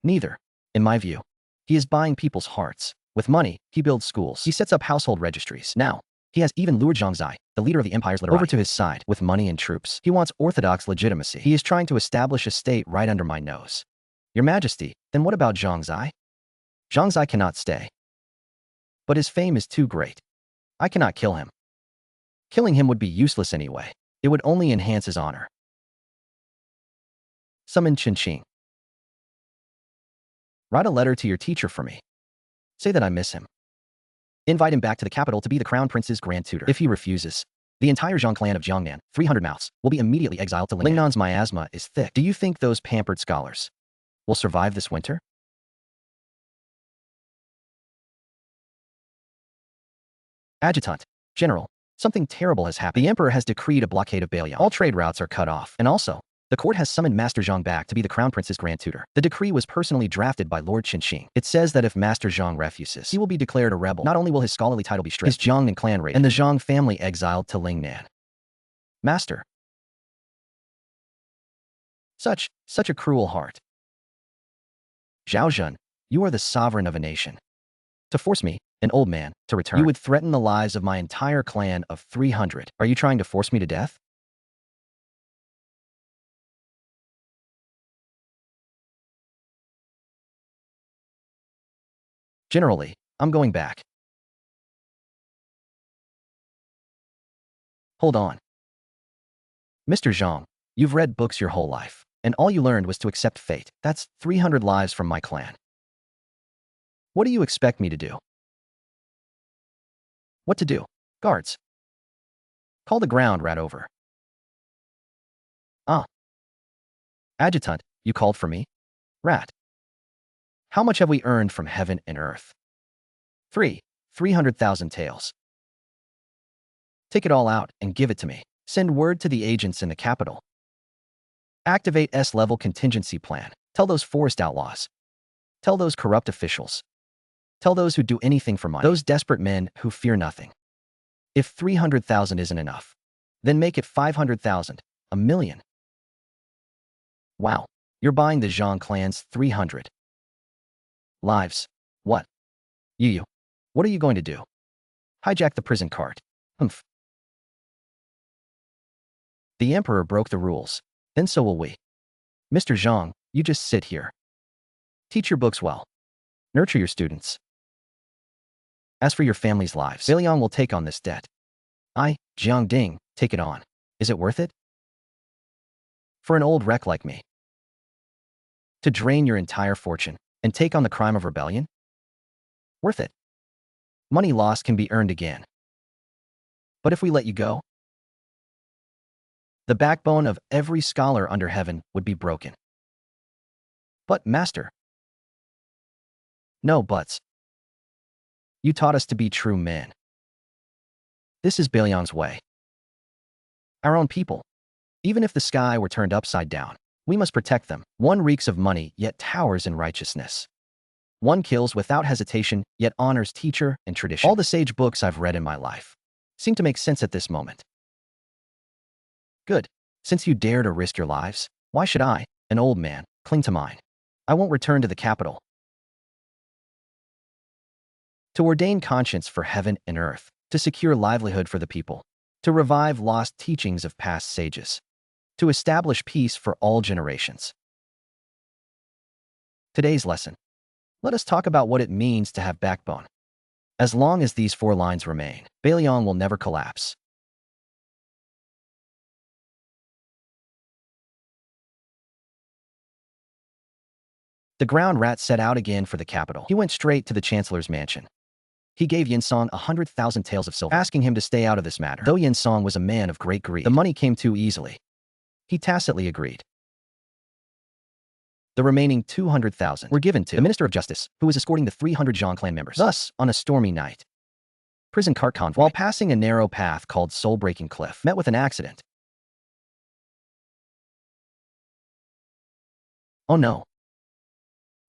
Neither, in my view. He is buying people's hearts. With money, he builds schools. He sets up household registries. Now, he has even lured Zhangzai, the leader of the empire's literati, over to his side with money and troops. He wants orthodox legitimacy. He is trying to establish a state right under my nose. Your Majesty, then what about Zhangzai? Zhangzai cannot stay. But his fame is too great. I cannot kill him. Killing him would be useless anyway. It would only enhance his honor. Summon Qingqing. Write a letter to your teacher for me. Say that I miss him. Invite him back to the capital to be the crown prince's grand tutor. If he refuses, the entire Zhang clan of Jiangnan, 300 mouths, will be immediately exiled to Lingnan. Lingnan's miasma is thick. Do you think those pampered scholars will survive this winter? Adjutant, General, something terrible has happened. The emperor has decreed a blockade of Beiliang. All trade routes are cut off. And also, the court has summoned Master Zhang back to be the crown prince's grand tutor. The decree was personally drafted by Lord Qingqing. It says that if Master Zhang refuses, he will be declared a rebel. Not only will his scholarly title be stripped, his Jiangnan clan raided, and the Zhang family exiled to Lingnan. Master. Such a cruel heart. Zhao Zhen, you are the sovereign of a nation. To force me, an old man, to return, you would threaten the lives of my entire clan of 300. Are you trying to force me to death? Generally, I'm going back. Hold on. Mr. Zhang, you've read books your whole life, and all you learned was to accept fate. That's 300 lives from my clan. What do you expect me to do? What to do? Guards. Call the ground rat over. Ah. Adjutant, you called for me? Rat. How much have we earned from heaven and earth? 300,000 taels. Take it all out and give it to me. Send word to the agents in the capital. Activate S-level contingency plan. Tell those forest outlaws. Tell those corrupt officials. Tell those who do anything for money. Those desperate men who fear nothing. If 300,000 isn't enough, then make it 500,000, a million. Wow, you're buying the Zhang clan's 300 lives. What? You. What are you going to do? Hijack the prison cart. Humph. The emperor broke the rules. Then so will we. Mr. Zhang, you just sit here. Teach your books well. Nurture your students. As for your family's lives, Beiliang will take on this debt. I, Jiang Ding, take it on. Is it worth it? For an old wreck like me? To drain your entire fortune and take on the crime of rebellion? Worth it. Money lost can be earned again. But if we let you go, the backbone of every scholar under heaven would be broken. But, Master. No buts. You taught us to be true men. This is Beiliang's way. Our own people. Even if the sky were turned upside down, we must protect them. One reeks of money, yet towers in righteousness. One kills without hesitation, yet honors teacher and tradition. All the sage books I've read in my life seem to make sense at this moment. Good. Since you dare to risk your lives, why should I, an old man, cling to mine? I won't return to the capital. To ordain conscience for heaven and earth, to secure livelihood for the people, to revive lost teachings of past sages, to establish peace for all generations. Today's lesson. Let us talk about what it means to have backbone. As long as these 4 lines remain, Beiliang will never collapse. The ground rat set out again for the capital. He went straight to the chancellor's mansion. He gave Yinsong 100,000 taels of silver, asking him to stay out of this matter. Though Yinsong was a man of great greed, the money came too easily. He tacitly agreed. The remaining 200,000 were given to the Minister of Justice, who was escorting the 300 Zhang clan members. Thus, on a stormy night, prison cart convoy, while passing a narrow path called Soul-Breaking Cliff, met with an accident. Oh no.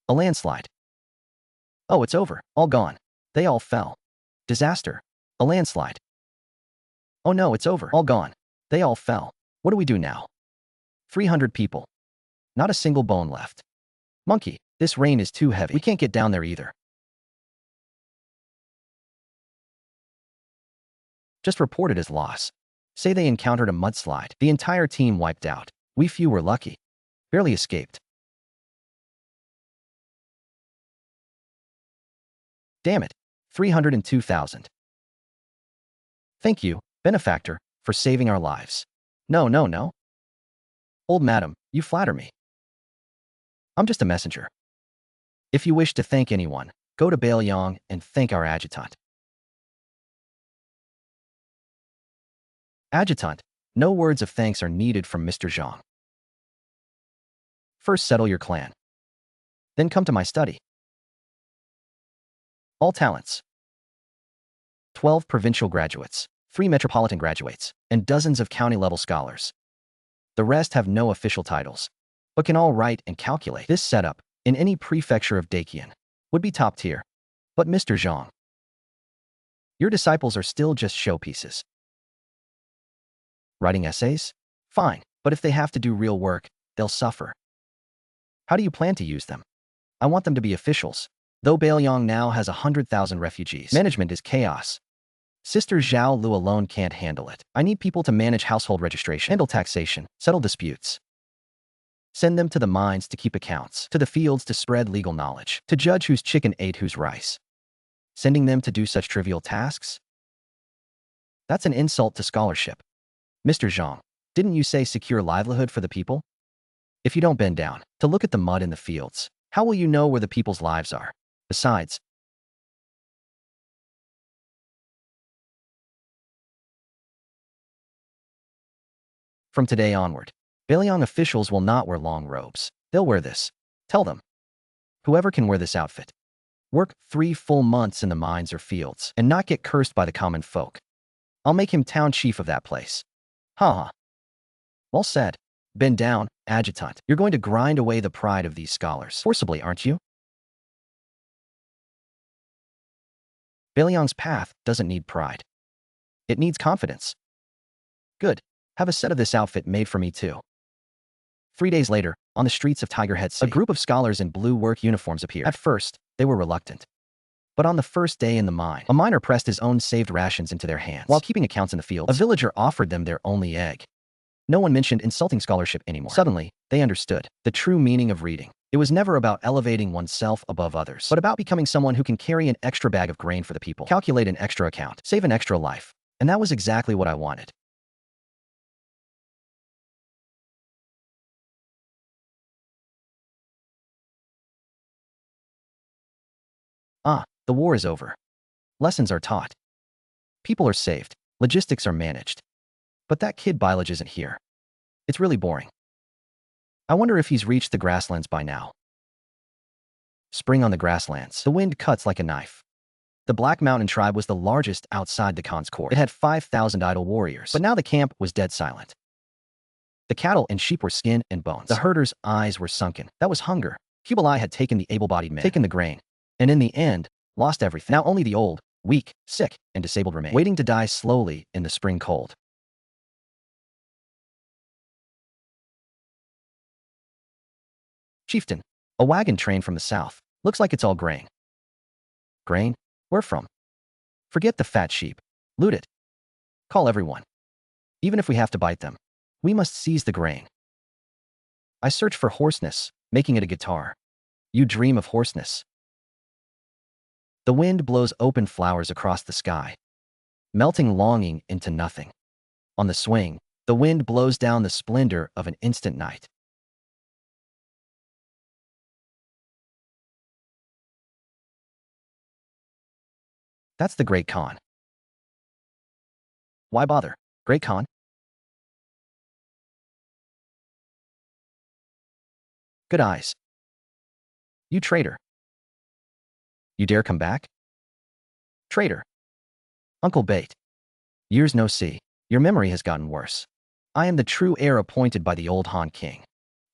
A landslide. Oh, it's over. All gone. They all fell. Disaster. A landslide. Oh no, it's over. All gone. They all fell. What do we do now? 300 people. Not a single bone left. Monkey, this rain is too heavy. We can't get down there either. Just report it as loss. Say they encountered a mudslide. The entire team wiped out. We few were lucky. Barely escaped. Damn it. 302,000. Thank you, benefactor, for saving our lives. No, no, no. Old madam, you flatter me. I'm just a messenger. If you wish to thank anyone, go to Baelyong and thank our adjutant. Adjutant, no words of thanks are needed from Mr. Zhang. First settle your clan. Then come to my study. All talents. 12 provincial graduates, 3 metropolitan graduates, and dozens of county-level scholars. The rest have no official titles, but can all write and calculate. This setup, in any prefecture of Dakian, would be top tier. But Mr. Zhang, your disciples are still just showpieces. Writing essays? Fine, but if they have to do real work, they'll suffer. How do you plan to use them? I want them to be officials. Though Baelyong now has 100,000 refugees, management is chaos. Sister Zhao Lu alone can't handle it. I need people to manage household registration, handle taxation, settle disputes. Send them to the mines to keep accounts, to the fields to spread legal knowledge, to judge whose chicken ate whose rice. Sending them to do such trivial tasks? That's an insult to scholarship. Mr. Zhang, didn't you say secure livelihood for the people? If you don't bend down to look at the mud in the fields, how will you know where the people's lives are? Besides, from today onward, Baelyong officials will not wear long robes. They'll wear this. Tell them. Whoever can wear this outfit. Work 3 full months in the mines or fields and not get cursed by the common folk. I'll make him town chief of that place. Ha. Well said. Bend down, adjutant. You're going to grind away the pride of these scholars. Forcibly, aren't you? Baelyong's path doesn't need pride. It needs confidence. Good. Have a set of this outfit made for me too. 3 days later, on the streets of Tigerhead City, a group of scholars in blue work uniforms appeared. At first, they were reluctant. But on the first day in the mine, a miner pressed his own saved rations into their hands. While keeping accounts in the fields, a villager offered them their only egg. No one mentioned insulting scholarship anymore. Suddenly, they understood the true meaning of reading. It was never about elevating oneself above others, but about becoming someone who can carry an extra bag of grain for the people, calculate an extra account, save an extra life. And that was exactly what I wanted. The war is over. Lessons are taught. People are saved. Logistics are managed. But that kid Bilage isn't here. It's really boring. I wonder if he's reached the grasslands by now. Spring on the grasslands. The wind cuts like a knife. The Black Mountain tribe was the largest outside the Khan's court. It had 5,000 idle warriors, but now the camp was dead silent. The cattle and sheep were skin and bones. The herders' eyes were sunken. That was hunger. Kublai had taken the able-bodied men, taken the grain, and in the end, lost everything. Now only the old, weak, sick, and disabled remained, waiting to die slowly in the spring cold. Chieftain, a wagon train from the south. Looks like it's all grain. Grain? Where from? Forget the fat sheep. Loot it. Call everyone. Even if we have to bite them, we must seize the grain. I search for hoarseness, making it a guitar. You dream of hoarseness. The wind blows open flowers across the sky, melting longing into nothing. On the swing, the wind blows down the splendor of an instant night. That's the Great Khan. Why bother? Great Khan? Good eyes. You traitor. You dare come back? Traitor. Uncle Bate. Years no see. Your memory has gotten worse. I am the true heir appointed by the old Han King.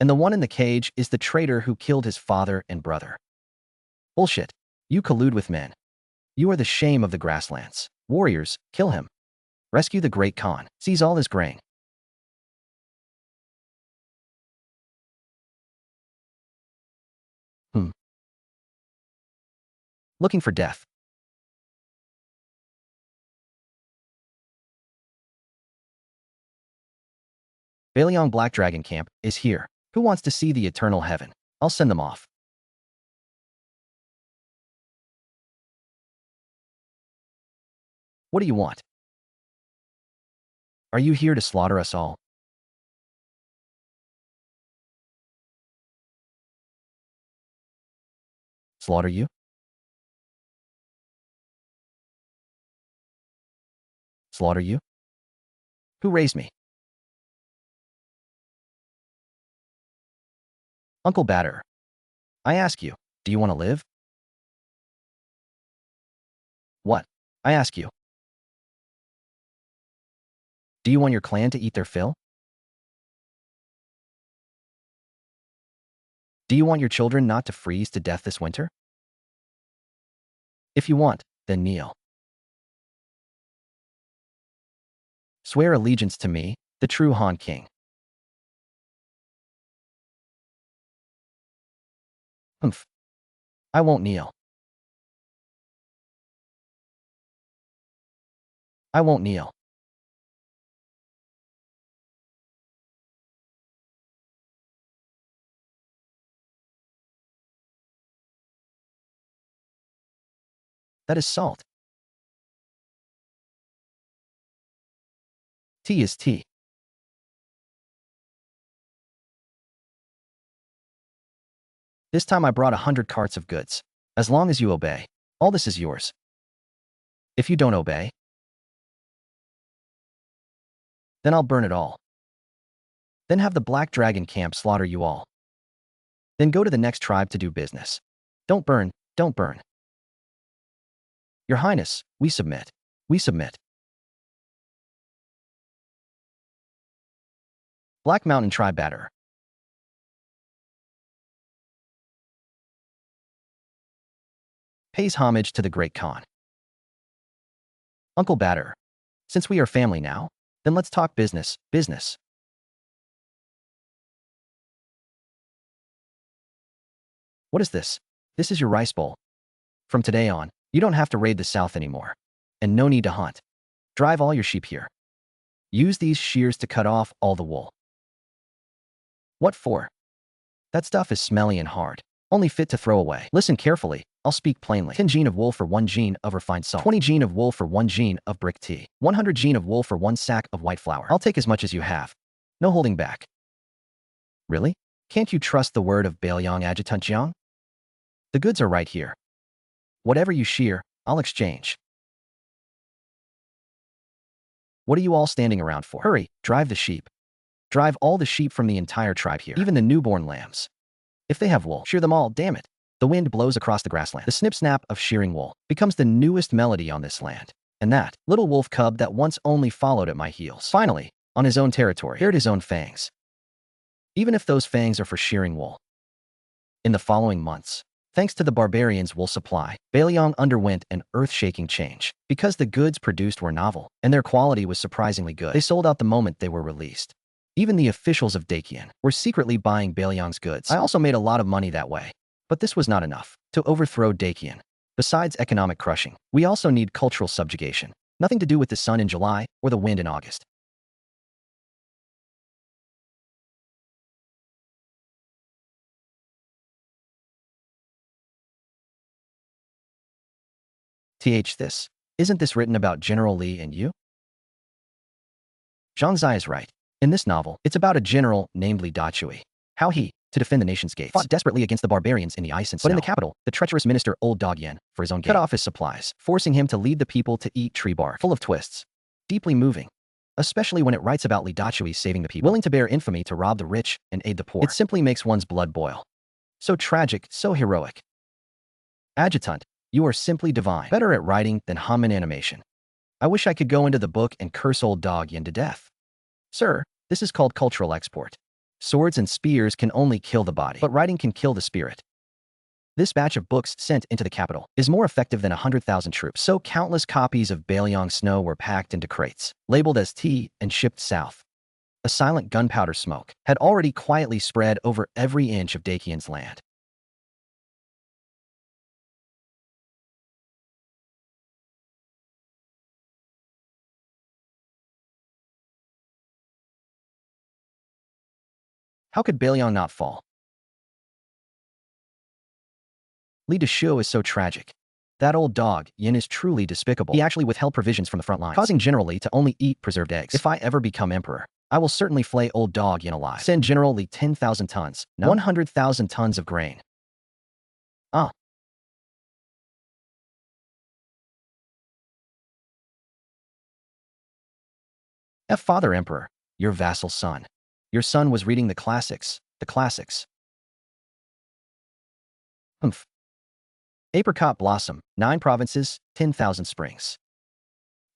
And the one in the cage is the traitor who killed his father and brother. Bullshit. You collude with men. You are the shame of the grasslands. Warriors, kill him. Rescue the Great Khan. Seize all his grain. looking for death. Baliong Black Dragon Camp is here. Who wants to see the eternal heaven? I'll send them off. What do you want? Are you here to slaughter us all? Slaughter you? Slaughter you? Who raised me? Uncle Batter. I ask you, do you want to live? What? I ask you. Do you want your clan to eat their fill? Do you want your children not to freeze to death this winter? If you want, then kneel. Swear allegiance to me, the true Han King. Humph. I won't kneel. I won't kneel. That is salt. Tea is tea. This time I brought 100 carts of goods. As long as you obey, all this is yours. If you don't obey, then I'll burn it all. Then have the Black Dragon Camp slaughter you all. Then go to the next tribe to do business. Don't burn, don't burn. Your Highness, we submit. We submit. Black Mountain Tribe Batter. Pays homage to the Great Khan. Uncle Batter. Since we are family now, then let's talk business, business. What is this? This is your rice bowl. From today on, you don't have to raid the south anymore. And no need to hunt. Drive all your sheep here. Use these shears to cut off all the wool. What for? That stuff is smelly and hard. Only fit to throw away. Listen carefully. I'll speak plainly. 10 gene of wool for 1 gene of refined salt. 20 gene of wool for 1 gene of brick tea. 100 gene of wool for 1 sack of white flour. I'll take as much as you have. No holding back. Really? Can't you trust the word of Baliong Adjutant Jiang? The goods are right here. Whatever you shear, I'll exchange. What are you all standing around for? Hurry, drive the sheep. Drive all the sheep from the entire tribe here, even the newborn lambs. If they have wool, shear them all, damn it. The wind blows across the grassland. The snip-snap of shearing wool becomes the newest melody on this land. And that little wolf cub that once only followed at my heels, finally, on his own territory, bared his own fangs. Even if those fangs are for shearing wool. In the following months, thanks to the barbarians' wool supply, Baliong underwent an earth-shaking change. Because the goods produced were novel, and their quality was surprisingly good, they sold out the moment they were released. Even the officials of Dakian were secretly buying Baliong's goods. I also made a lot of money that way. But this was not enough to overthrow Dakian. Besides economic crushing, we also need cultural subjugation. Nothing to do with the sun in July or the wind in August. Isn't this written about General Li and you? Zhang Zai is right. In this novel, it's about a general named Li Dachui. How he, to defend the nation's gates, fought desperately against the barbarians in the ice and snow. But in the capital, the treacherous minister Old Dog Yen, for his own gain, cut off his supplies, forcing him to lead the people to eat tree bark. Full of twists. Deeply moving. Especially when it writes about Li Dachui saving the people, willing to bear infamy to rob the rich and aid the poor. It simply makes one's blood boil. So tragic, so heroic. Adjutant, you are simply divine. Better at writing than Hanman animation. I wish I could go into the book and curse Old Dog Yen to death. Sir, this is called cultural export. Swords and spears can only kill the body, but writing can kill the spirit. This batch of books sent into the capital is more effective than 100,000 troops. So countless copies of Baliong Snow were packed into crates, labeled as tea, and shipped south. A silent gunpowder smoke had already quietly spread over every inch of Dakian's land. How could Beiliang not fall? Li Deshu is so tragic. That old dog, Yin, is truly despicable. He actually withheld provisions from the front lines, causing General Li to only eat preserved eggs. If I ever become emperor, I will certainly flay old dog Yin alive. Send General Li 10,000 tons, no, 100,000 tons of grain. Ah. Father Emperor, your vassal son. Your son was reading the classics. The classics. Humph. Apricot blossom, 9 provinces, 10,000 springs.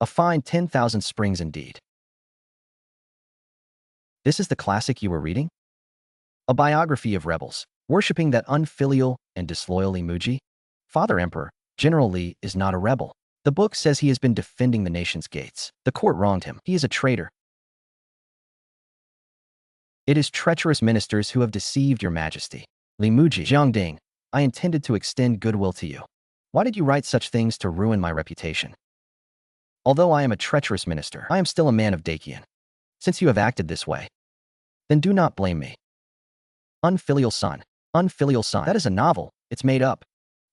A fine 10,000 springs indeed. This is the classic you were reading? A biography of rebels, worshipping that unfilial and disloyal Limuji? Father Emperor, General Li is not a rebel. The book says he has been defending the nation's gates. The court wronged him. He is a traitor. It is treacherous ministers who have deceived your majesty. Limuji, Jiangding, I intended to extend goodwill to you. Why did you write such things to ruin my reputation? Although I am a treacherous minister, I am still a man of Dacian. Since you have acted this way, then do not blame me. Unfilial son. Unfilial son. That is a novel. It's made up.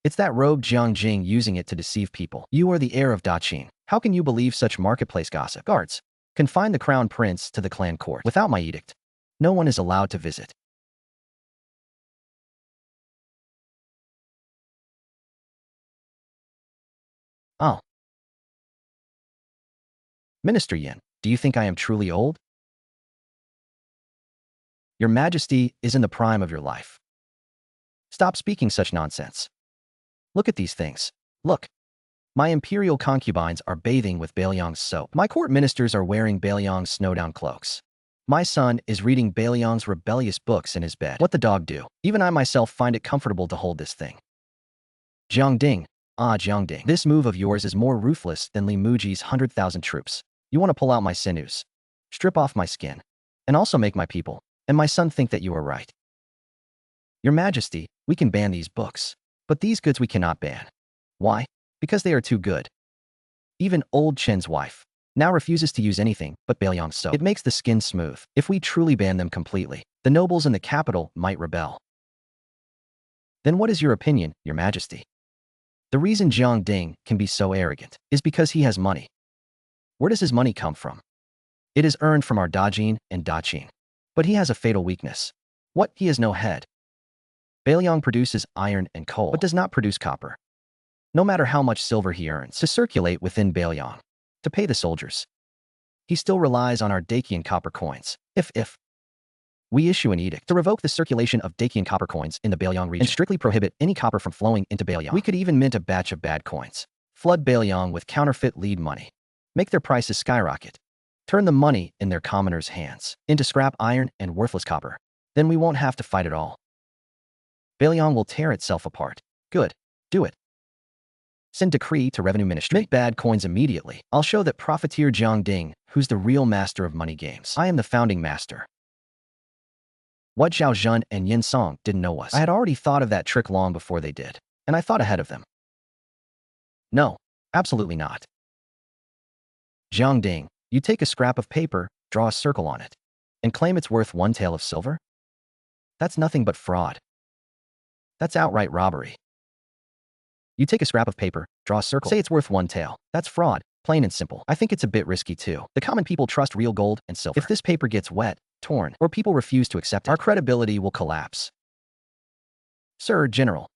It's that rogue Jiangjing using it to deceive people. You are the heir of Daqin. How can you believe such marketplace gossip? Guards, confine the crown prince to the clan court. Without my edict, no one is allowed to visit. Oh. Minister Yin, do you think I am truly old? Your Majesty is in the prime of your life. Stop speaking such nonsense. Look at these things. Look. My imperial concubines are bathing with Beiliang's soap. My court ministers are wearing Beiliang's snowdown cloaks. My son is reading Beiliang's rebellious books in his bed. What the dog do? Even I myself find it comfortable to hold this thing. Jiangding. Ah, Jiangding. This move of yours is more ruthless than Li Muji's 100,000 troops. You want to pull out my sinews, strip off my skin, and also make my people and my son think that you are right. Your Majesty, we can ban these books, but these goods we cannot ban. Why? Because they are too good. Even old Chen's wife now refuses to use anything but Beiliang's soap. It makes the skin smooth. If we truly ban them completely, the nobles in the capital might rebel. Then what is your opinion, Your Majesty? The reason Jiangding can be so arrogant is because he has money. Where does his money come from? It is earned from our Dajin and Daqin. But he has a fatal weakness. What? He has no head. Beiliang produces iron and coal, but does not produce copper. No matter how much silver he earns to circulate within Beiliang, to pay the soldiers, he still relies on our Dacian copper coins. If we issue an edict to revoke the circulation of Dacian copper coins in the Beiliang region and strictly prohibit any copper from flowing into Beiliang, we could even mint a batch of bad coins, flood Beiliang with counterfeit lead money, make their prices skyrocket, turn the money in their commoners' hands into scrap iron and worthless copper. Then we won't have to fight at all. Beiliang will tear itself apart. Good. Do it. Send decree to Revenue Ministry. Mint bad coins immediately. I'll show that profiteer Jiangding, who's the real master of money games. I am the founding master. What Zhao Zhen and Yin Song didn't know was I had already thought of that trick long before they did, and I thought ahead of them. No, absolutely not. Jiangding, you take a scrap of paper, draw a circle on it, and claim it's worth 1 tael of silver? That's nothing but fraud. That's outright robbery. You take a scrap of paper, draw a circle, say it's worth 1 tael. That's fraud, plain and simple. I think it's a bit risky too. The common people trust real gold and silver. If this paper gets wet, torn, or people refuse to accept it, our credibility will collapse. Sir General,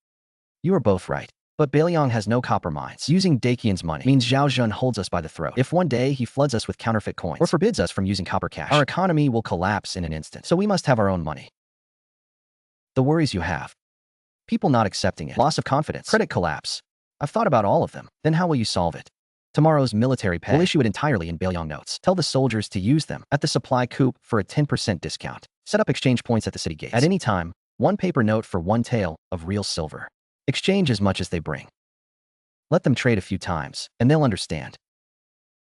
you are both right. But Beiliang has no copper mines. Using Dacian's money means Zhao Zhen holds us by the throat. If one day he floods us with counterfeit coins or forbids us from using copper cash, our economy will collapse in an instant. So we must have our own money. The worries you have. People not accepting it. Loss of confidence. Credit collapse. I've thought about all of them. Then how will you solve it? Tomorrow's military pay. We'll issue it entirely in Beiliang notes. Tell the soldiers to use them at the supply coop for a 10% discount. Set up exchange points at the city gates. At any time, 1 paper note for 1 tael of real silver. Exchange as much as they bring. Let them trade a few times, and they'll understand.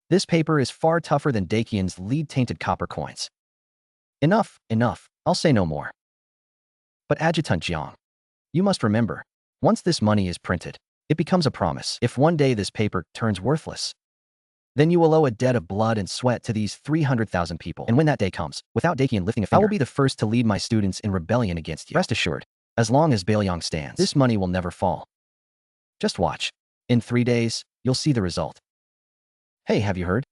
This paper is far tougher than Dacian's lead-tainted copper coins. Enough, enough. I'll say no more. But Adjutant Jiang, you must remember, once this money is printed, it becomes a promise. If one day this paper turns worthless, Then you will owe a debt of blood and sweat to these 300,000 people. And when that day comes, without Dakian lifting a finger, I will be the first to lead my students in rebellion against you. Rest assured, as long as Baelyong stands, this money will never fall. Just watch. In 3 days, you'll see the result. Hey, have you heard?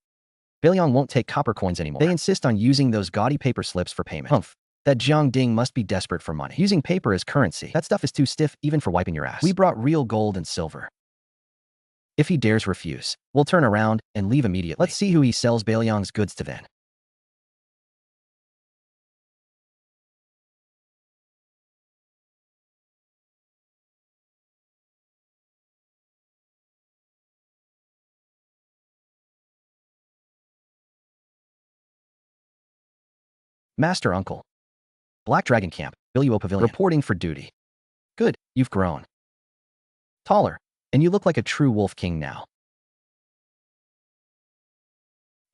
Baelyong won't take copper coins anymore. They insist on using those gaudy paper slips for payment. Humph. That Jiang Ding must be desperate for money. Using paper as currency. That stuff is too stiff even for wiping your ass. We brought real gold and silver. If he dares refuse, we'll turn around and leave immediately. Let's see who he sells Baelyong's goods to then. Master Uncle. Black Dragon Camp, Billuo Pavilion. Reporting for duty. Good, you've grown. Taller, and you look like a true wolf king now.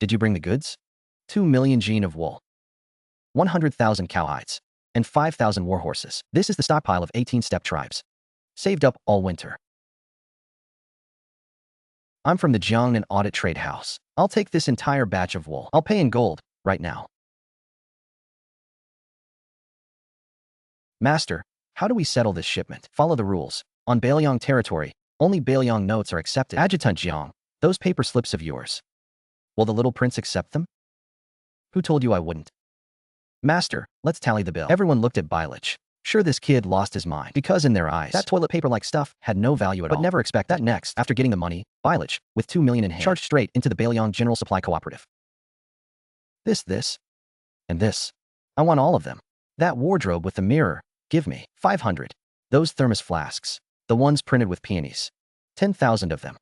Did you bring the goods? 2 million jean of wool, 100,000 cow hides, and 5,000 war horses. This is the stockpile of 18 steppe tribes. Saved up all winter. I'm from the Jiangnan Audit Trade House. I'll take this entire batch of wool. I'll pay in gold, right now. Master, how do we settle this shipment? Follow the rules. On Baelyong territory, only Baelyong notes are accepted. Adjutant Jiang, those paper slips of yours. Will the little prince accept them? Who told you I wouldn't? Master, let's tally the bill. Everyone looked at Bailich. Sure, this kid lost his mind, because in their eyes, that toilet paper-like stuff had no value at all. But never expect that next, after getting the money, Bailich, with 2 million in hand, charged straight into the Baelyong General Supply Cooperative. This, and this. I want all of them. That wardrobe with the mirror, give me 500. Those thermos flasks, the ones printed with peonies, 10,000 of them.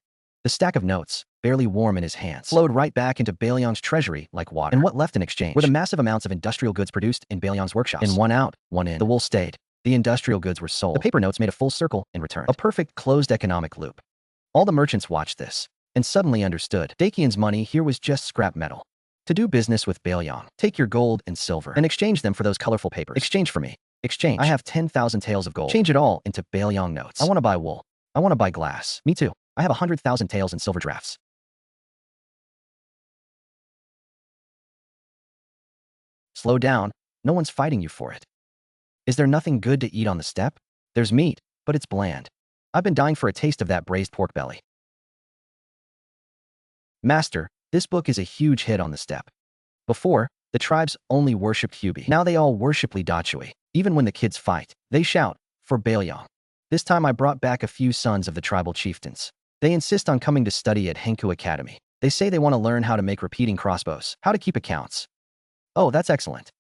The stack of notes, barely warm in his hands, flowed right back into Baelyong's treasury like water. And what left in exchange were the massive amounts of industrial goods produced in Baelyong's workshops. In one out, one in. The wool stayed. The industrial goods were sold. The paper notes made a full circle and returned. A perfect closed economic loop. All the merchants watched this and suddenly understood. Dakian's money here was just scrap metal. To do business with Baelyong, take your gold and silver and exchange them for those colorful papers. Exchange for me. Exchange. I have 10,000 taels of gold. Change it all into Baelyong notes. I want to buy wool. I want to buy glass. Me too. I have 100,000 taels in silver drafts. Slow down. No one's fighting you for it. Is there nothing good to eat on the steppe? There's meat, but it's bland. I've been dying for a taste of that braised pork belly. Master, this book is a huge hit on the steppe. Before, the tribes only worshipped Hubi. Now they all worship Li Dachui. Even when the kids fight, they shout, for Baelyong. This time I brought back a few sons of the tribal chieftains. They insist on coming to study at Henku Academy. They say they want to learn how to make repeating crossbows, how to keep accounts. Oh, that's excellent.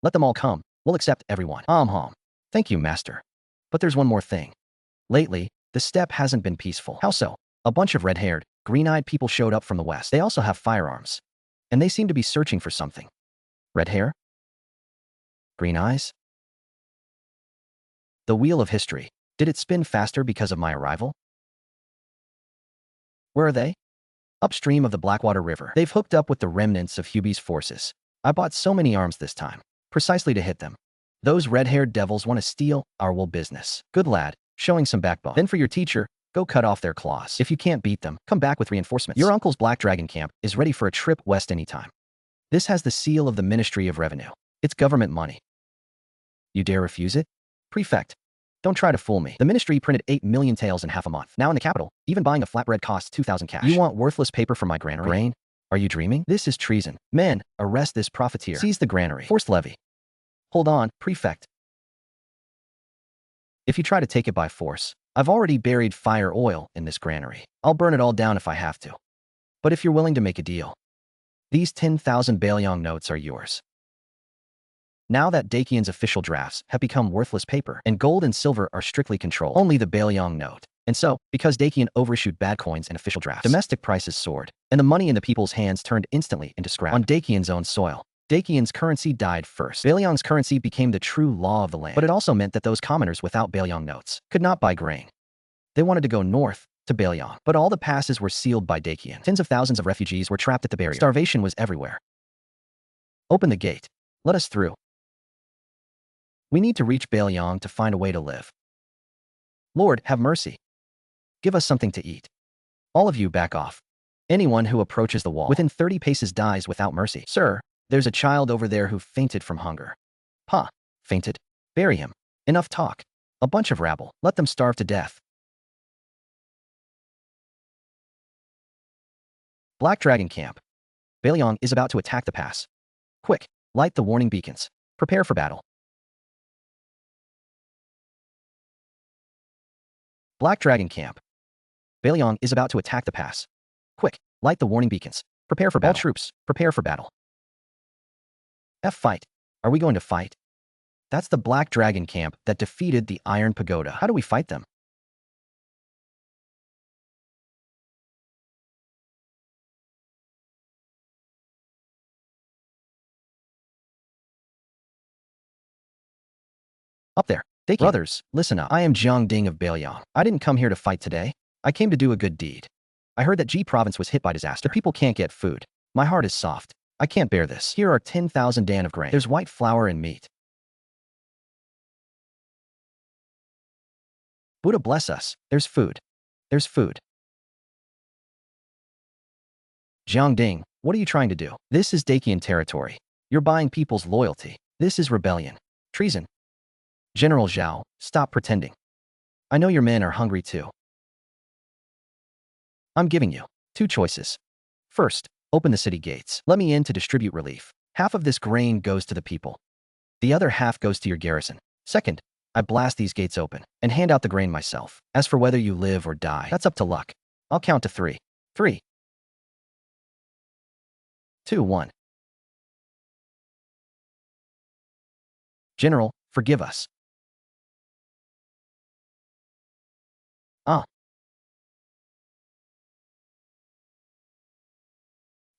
Let them all come. We'll accept everyone. Thank you, Master. But there's one more thing. Lately, the steppe hasn't been peaceful. How so? A bunch of red-haired, green-eyed people showed up from the west. They also have firearms. And they seem to be searching for something. Red hair? Green eyes? The wheel of history. Did it spin faster because of my arrival? Where are they? Upstream of the Blackwater River. They've hooked up with the remnants of Hubi's forces. I bought so many arms this time, precisely to hit them. Those red-haired devils want to steal our wool business. Good lad, showing some backbone. Then for your teacher, go cut off their claws. If you can't beat them, come back with reinforcements. Your uncle's Black Dragon Camp is ready for a trip west anytime. This has the seal of the Ministry of Revenue. It's government money. You dare refuse it? Prefect. Don't try to fool me. The ministry printed 8 million taels in half a month. Now in the capital, even buying a flatbread costs 2,000 cash. You want worthless paper from my granary? Grain? Are you dreaming? This is treason. Men, arrest this profiteer. Seize the granary. Forced levy. Hold on, prefect. If you try to take it by force, I've already buried fire oil in this granary. I'll burn it all down if I have to. But if you're willing to make a deal, these 10,000 Baelyong notes are yours. Now that Dakian's official drafts have become worthless paper, and gold and silver are strictly controlled, only the Baelyong note. And so, because Dakian overissued bad coins and official drafts, domestic prices soared, and the money in the people's hands turned instantly into scrap. On Dakian's own soil, Dakian's currency died first. Baelyong's currency became the true law of the land. But it also meant that those commoners without Baelyong notes could not buy grain. They wanted to go north to Baelyong, but all the passes were sealed by Dakian. Tens of thousands of refugees were trapped at the barrier. Starvation was everywhere. Open the gate. Let us through. We need to reach Baelyong to find a way to live. Lord, have mercy. Give us something to eat. All of you back off. Anyone who approaches the wall within 30 paces dies without mercy. Sir, there's a child over there who fainted from hunger. Pa, fainted? Bury him. Enough talk. A bunch of rabble. Let them starve to death. Black Dragon Camp. Baliong is about to attack the pass. Quick, light the warning beacons. Prepare for battle. Black Dragon Camp. Baliong is about to attack the pass. Quick, light the warning beacons. Prepare for battle. All troops, prepare for battle. Fight. Are we going to fight? That's the Black Dragon Camp that defeated the Iron Pagoda. How do we fight them? Up there. Brothers, listen up. I am Jiang Ding of Baliong. I didn't come here to fight today. I came to do a good deed. I heard that G province was hit by disaster. The people can't get food. My heart is soft. I can't bear this. Here are 10,000 dan of grain. There's white flour and meat. Buddha bless us. There's food. There's food. Jiang Ding, what are you trying to do? This is Dacian territory. You're buying people's loyalty. This is rebellion. Treason. General Zhao, stop pretending. I know your men are hungry too. I'm giving you 2 choices. First, open the city gates. Let me in to distribute relief. Half of this grain goes to the people. The other half goes to your garrison. Second, I blast these gates open and hand out the grain myself. As for whether you live or die, that's up to luck. I'll count to 3. 3, 2, 1. General, forgive us.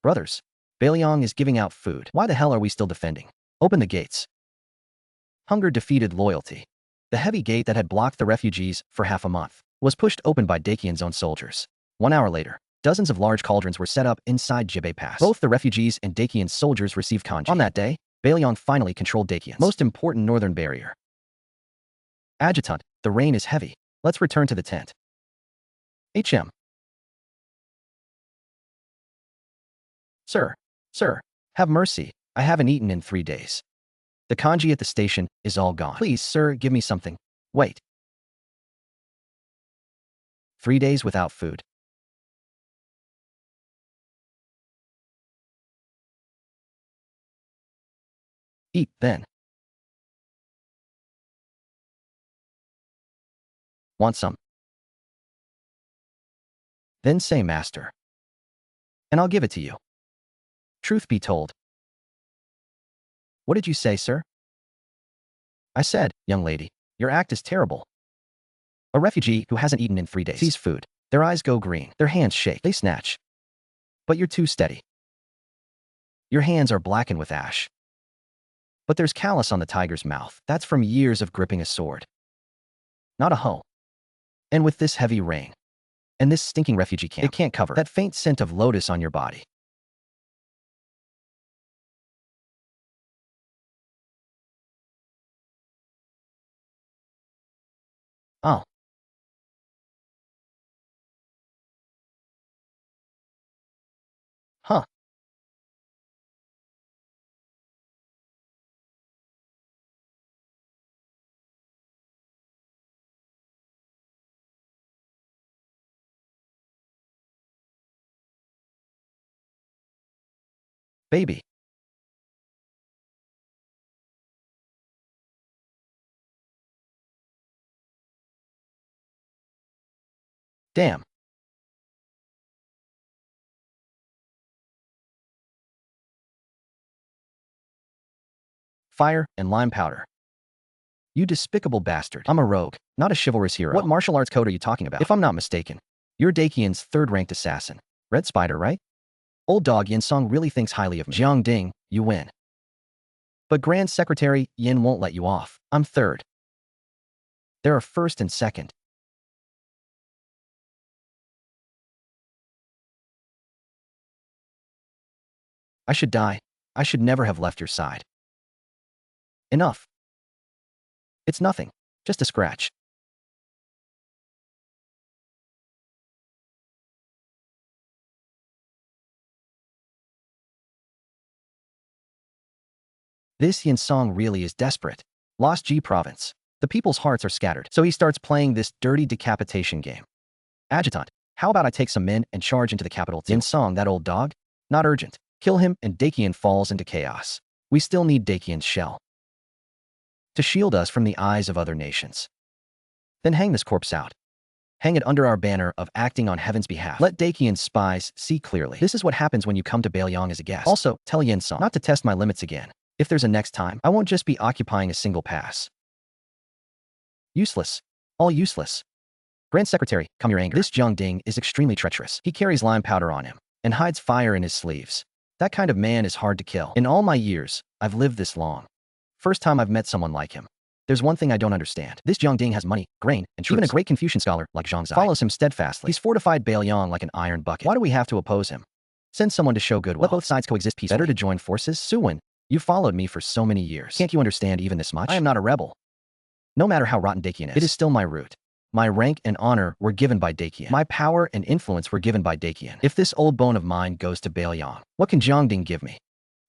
Brothers, Baliong is giving out food. Why the hell are we still defending? Open the gates. Hunger defeated loyalty. The heavy gate that had blocked the refugees for half a month was pushed open by Dacian's own soldiers. 1 hour later, dozens of large cauldrons were set up inside Jibei Pass. Both the refugees and Dacian's soldiers received kanji. On that day, Baliong finally controlled Dacian's most important northern barrier. Adjutant, the rain is heavy. Let's return to the tent. HM. Sir, have mercy. I haven't eaten in 3 days. The kanji at the station is all gone. Please, sir, give me something. Wait. 3 days without food. Eat, then. Want some? Then say, master. And I'll give it to you. Truth be told. What did you say, sir? I said, young lady, your act is terrible. A refugee who hasn't eaten in 3 days sees food. Their eyes go green. Their hands shake. They snatch. But you're too steady. Your hands are blackened with ash. But there's callus on the tiger's mouth. That's from years of gripping a sword. Not a hoe. And with this heavy rain, and this stinking refugee camp, it can't cover that faint scent of lotus on your body. Oh. Huh. Baby. Damn. Fire and lime powder. You despicable bastard. I'm a rogue, not a chivalrous hero. What martial arts code are you talking about? If I'm not mistaken, you're Dacian's 3rd-ranked assassin. Red Spider, right? Old dog Yin Song really thinks highly of me. Jiang Ding, you win. But Grand Secretary Yin won't let you off. I'm 3rd. There are 1st and 2nd. I should die. I should never have left your side. Enough. It's nothing. Just a scratch. This Yin Song really is desperate. Lost G province. The people's hearts are scattered, so he starts playing this dirty decapitation game. Adjutant, how about I take some men and charge into the capital too? Yin Song, that old dog? Not urgent. Kill him and Dakian falls into chaos. We still need Dakian's shell to shield us from the eyes of other nations. Then hang this corpse out. Hang it under our banner of acting on heaven's behalf. Let Dakian's spies see clearly. This is what happens when you come to Baelyang as a guest. Also, tell Yin Song not to test my limits again. If there's a next time, I won't just be occupying a single pass. Useless. All useless. Grand Secretary, calm your anger. This Jiang Ding is extremely treacherous. He carries lime powder on him and hides fire in his sleeves. That kind of man is hard to kill. In all my years, I've lived this long. First time I've met someone like him. There's one thing I don't understand. This Jiang Ding has money, grain, and troops. Even a great Confucian scholar like Zhang Zai follows him steadfastly. He's fortified Baelyang like an iron bucket. Why do we have to oppose him? Send someone to show goodwill. Let both sides coexist peacefully. Better to join forces? Suwin, you followed me for so many years. Can't you understand even this much? I am not a rebel. No matter how rotten Dakian is, it is still my root. My rank and honor were given by Dakian. My power and influence were given by Dakian. If this old bone of mine goes to Baelyang, what can Jiang Ding give me?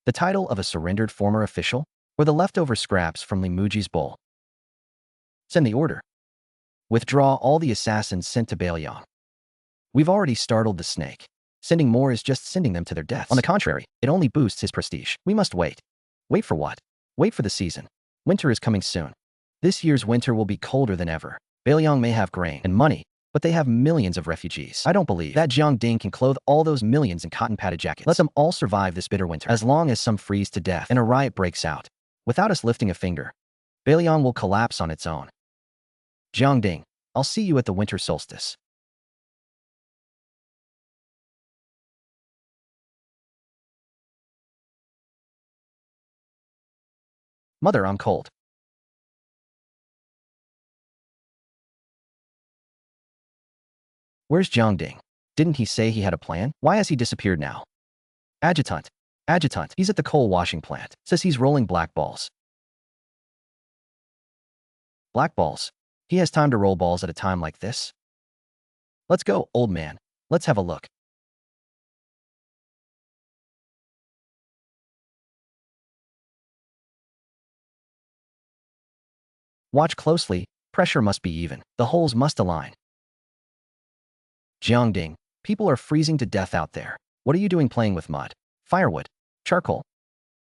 The title of a surrendered former official? Or the leftover scraps from Li Muji's bowl? Send the order. Withdraw all the assassins sent to Baelyang. We've already startled the snake. Sending more is just sending them to their deaths. On the contrary, it only boosts his prestige. We must wait. Wait for what? Wait for the season. Winter is coming soon. This year's winter will be colder than ever. Baelyang may have grain and money, but they have millions of refugees. I don't believe that Jiang Ding can clothe all those millions in cotton-padded jackets. Let them all survive this bitter winter. As long as some freeze to death and a riot breaks out, without us lifting a finger, Baelyang will collapse on its own. Jiang Ding, I'll see you at the winter solstice. Mother, I'm cold. Where's Jiang Ding? Didn't he say he had a plan? Why has he disappeared now? Adjutant. Adjutant. He's at the coal washing plant. Says he's rolling black balls. Black balls. He has time to roll balls at a time like this? Let's go, old man. Let's have a look. Watch closely. Pressure must be even. The holes must align. Jiang Ding, people are freezing to death out there. What are you doing playing with mud? Firewood. Charcoal.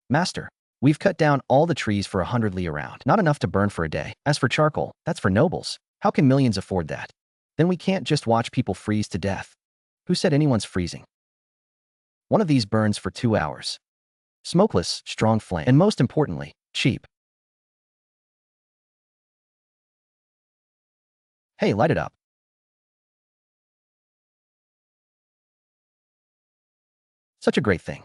Master, we've cut down all the trees for 100 li around. Not enough to burn for a day. As for charcoal, that's for nobles. How can millions afford that? Then we can't just watch people freeze to death. Who said anyone's freezing? One of these burns for 2 hours. Smokeless, strong flame, and most importantly, cheap. Hey, light it up. Such a great thing.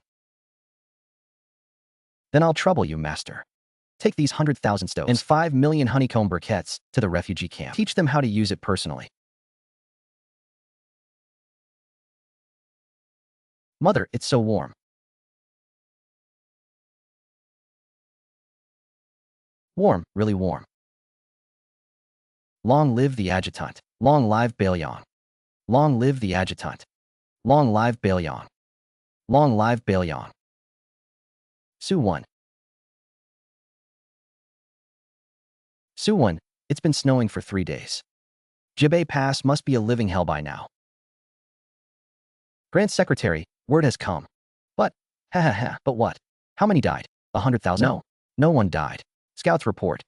Then I'll trouble you, master. Take these 100,000 stoves and 5 million honeycomb briquettes to the refugee camp. Teach them how to use it personally. Mother, it's so warm. Warm, really warm. Long live the adjutant. Long live Baelyang. Long live the adjutant. Long live Baelyang. Long live Baelyang. Suwon. Suwon, it's been snowing for 3 days. Jibei Pass must be a living hell by now. Grand Secretary, word has come. But, but what? How many died? 100,000? No, no one died. Scouts report.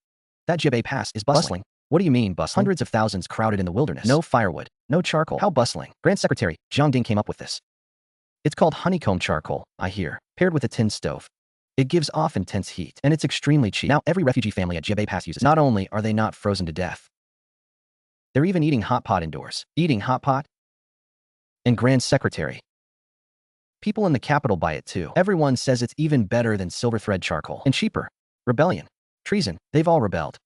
That Jibei Pass is bustling. What do you mean bustling? Hundreds of thousands crowded in the wilderness. No firewood, no charcoal. How bustling? Grand Secretary, Jiang Ding came up with this. It's called honeycomb charcoal, I hear, paired with a tin stove. It gives off intense heat, and it's extremely cheap. Now every refugee family at Jibei Pass uses it. Not only are they not frozen to death, they're even eating hot pot indoors. Eating hot pot? And Grand Secretary. People in the capital buy it too. Everyone says it's even better than silver thread charcoal. And cheaper. Rebellion. Treason. They've all rebelled.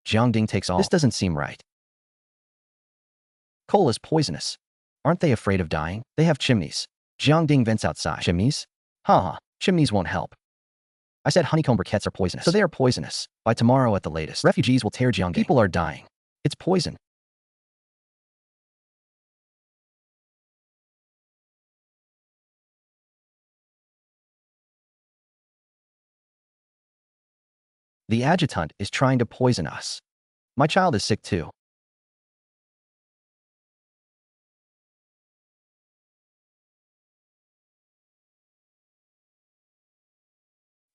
Jiang Ding takes all. This doesn't seem right. Coal is poisonous. Aren't they afraid of dying? They have chimneys. Jiang Ding vents outside. Chimneys? Haha, chimneys won't help. I said honeycomb briquettes are poisonous. So they are poisonous. By tomorrow at the latest, refugees will tear Jiang Ding. People are dying. It's poison. The adjutant is trying to poison us. My child is sick too.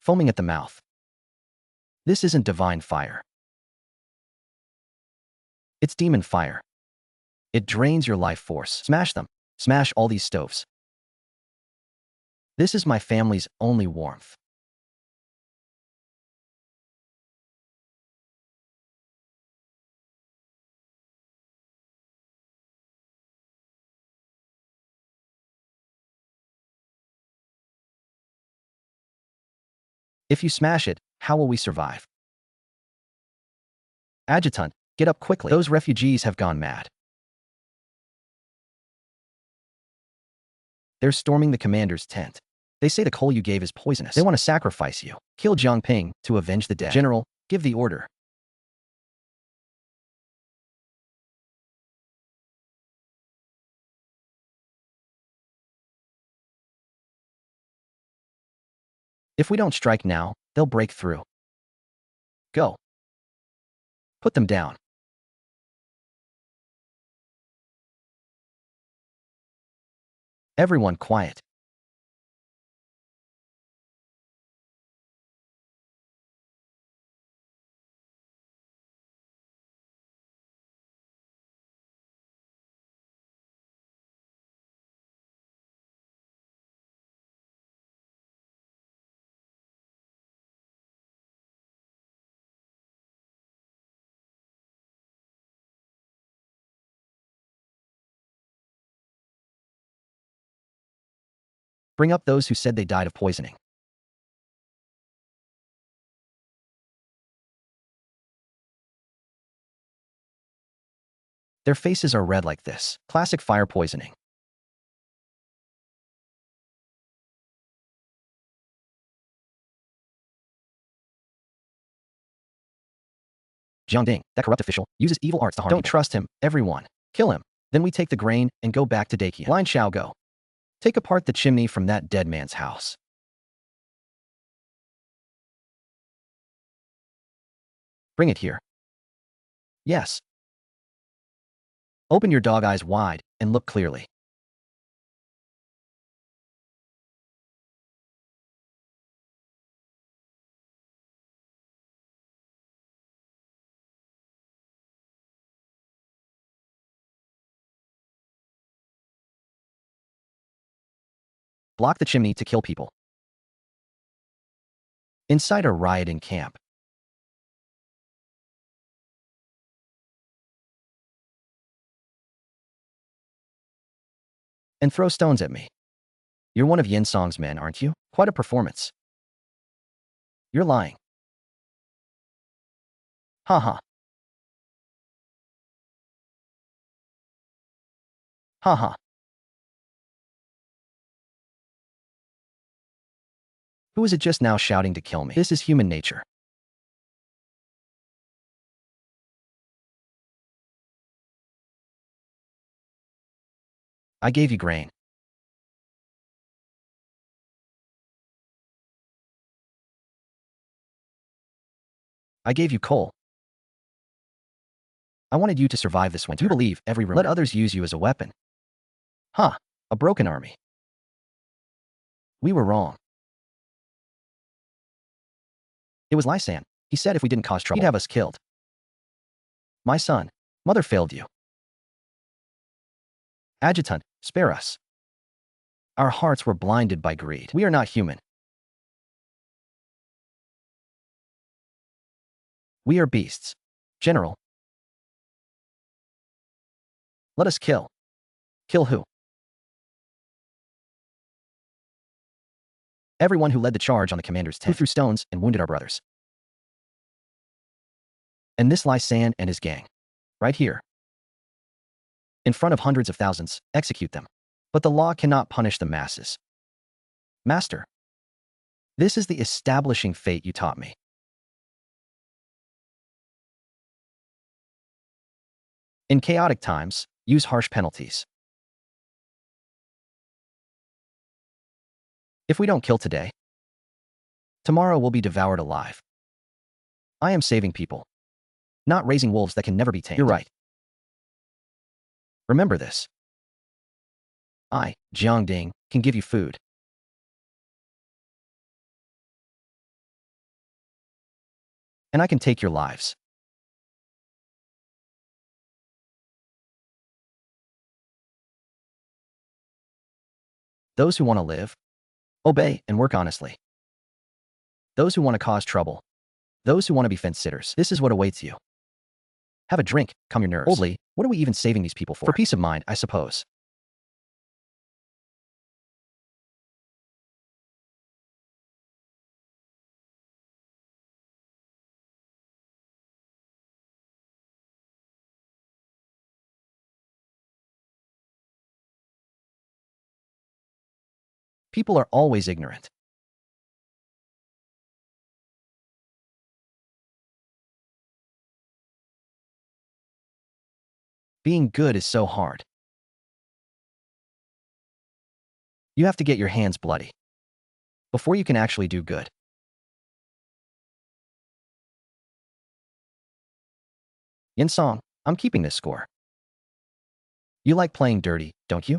Foaming at the mouth. This isn't divine fire. It's demon fire. It drains your life force. Smash them. Smash all these stoves. This is my family's only warmth. If you smash it, how will we survive? Adjutant, get up quickly. Those refugees have gone mad. They're storming the commander's tent. They say the coal you gave is poisonous. They want to sacrifice you. Kill Jiangping to avenge the dead. General, give the order. If we don't strike now, they'll break through. Go. Put them down. Everyone quiet. Bring up those who said they died of poisoning. Their faces are red like this. Classic fire poisoning. Jiang Ding, that corrupt official, uses evil arts to harm Don't trust him, everyone. Kill him. Then we take the grain and go back to Dakian. Line Xiao go. Take apart the chimney from that dead man's house. Bring it here. Yes. Open your dog eyes wide and look clearly. Block the chimney to kill people. Inside a riot in camp. And throw stones at me. You're one of Yin Song's men, aren't you? Quite a performance. You're lying. Ha ha. Ha ha. Who is it just now shouting to kill me? This is human nature. I gave you grain. I gave you coal. I wanted you to survive this winter. You believe every rumor. Let others use you as a weapon. Huh. A broken army. We were wrong. It was Lysan. He said if we didn't cause trouble, he'd have us killed. My son, mother failed you. Adjutant, spare us. Our hearts were blinded by greed. We are not human. We are beasts. General. Let us kill. Kill who? Everyone who led the charge on the commander's tent, who threw stones and wounded our brothers. And this Lysan and his gang. Right here. In front of hundreds of thousands, execute them. But the law cannot punish the masses. Master. This is the establishing fate you taught me. In chaotic times, use harsh penalties. If we don't kill today, tomorrow we'll be devoured alive. I am saving people, not raising wolves that can never be tamed. You're right. Remember this. I, Jiangding, can give you food. And I can take your lives. Those who want to live, obey and work honestly. Those who want to cause trouble, those who want to be fence-sitters, this is what awaits you. Have a drink, calm your nerves. Oldly, what are we even saving these people for? For peace of mind, I suppose. People are always ignorant. Being good is so hard. You have to get your hands bloody before you can actually do good. Yin Song, I'm keeping this score. You like playing dirty, don't you?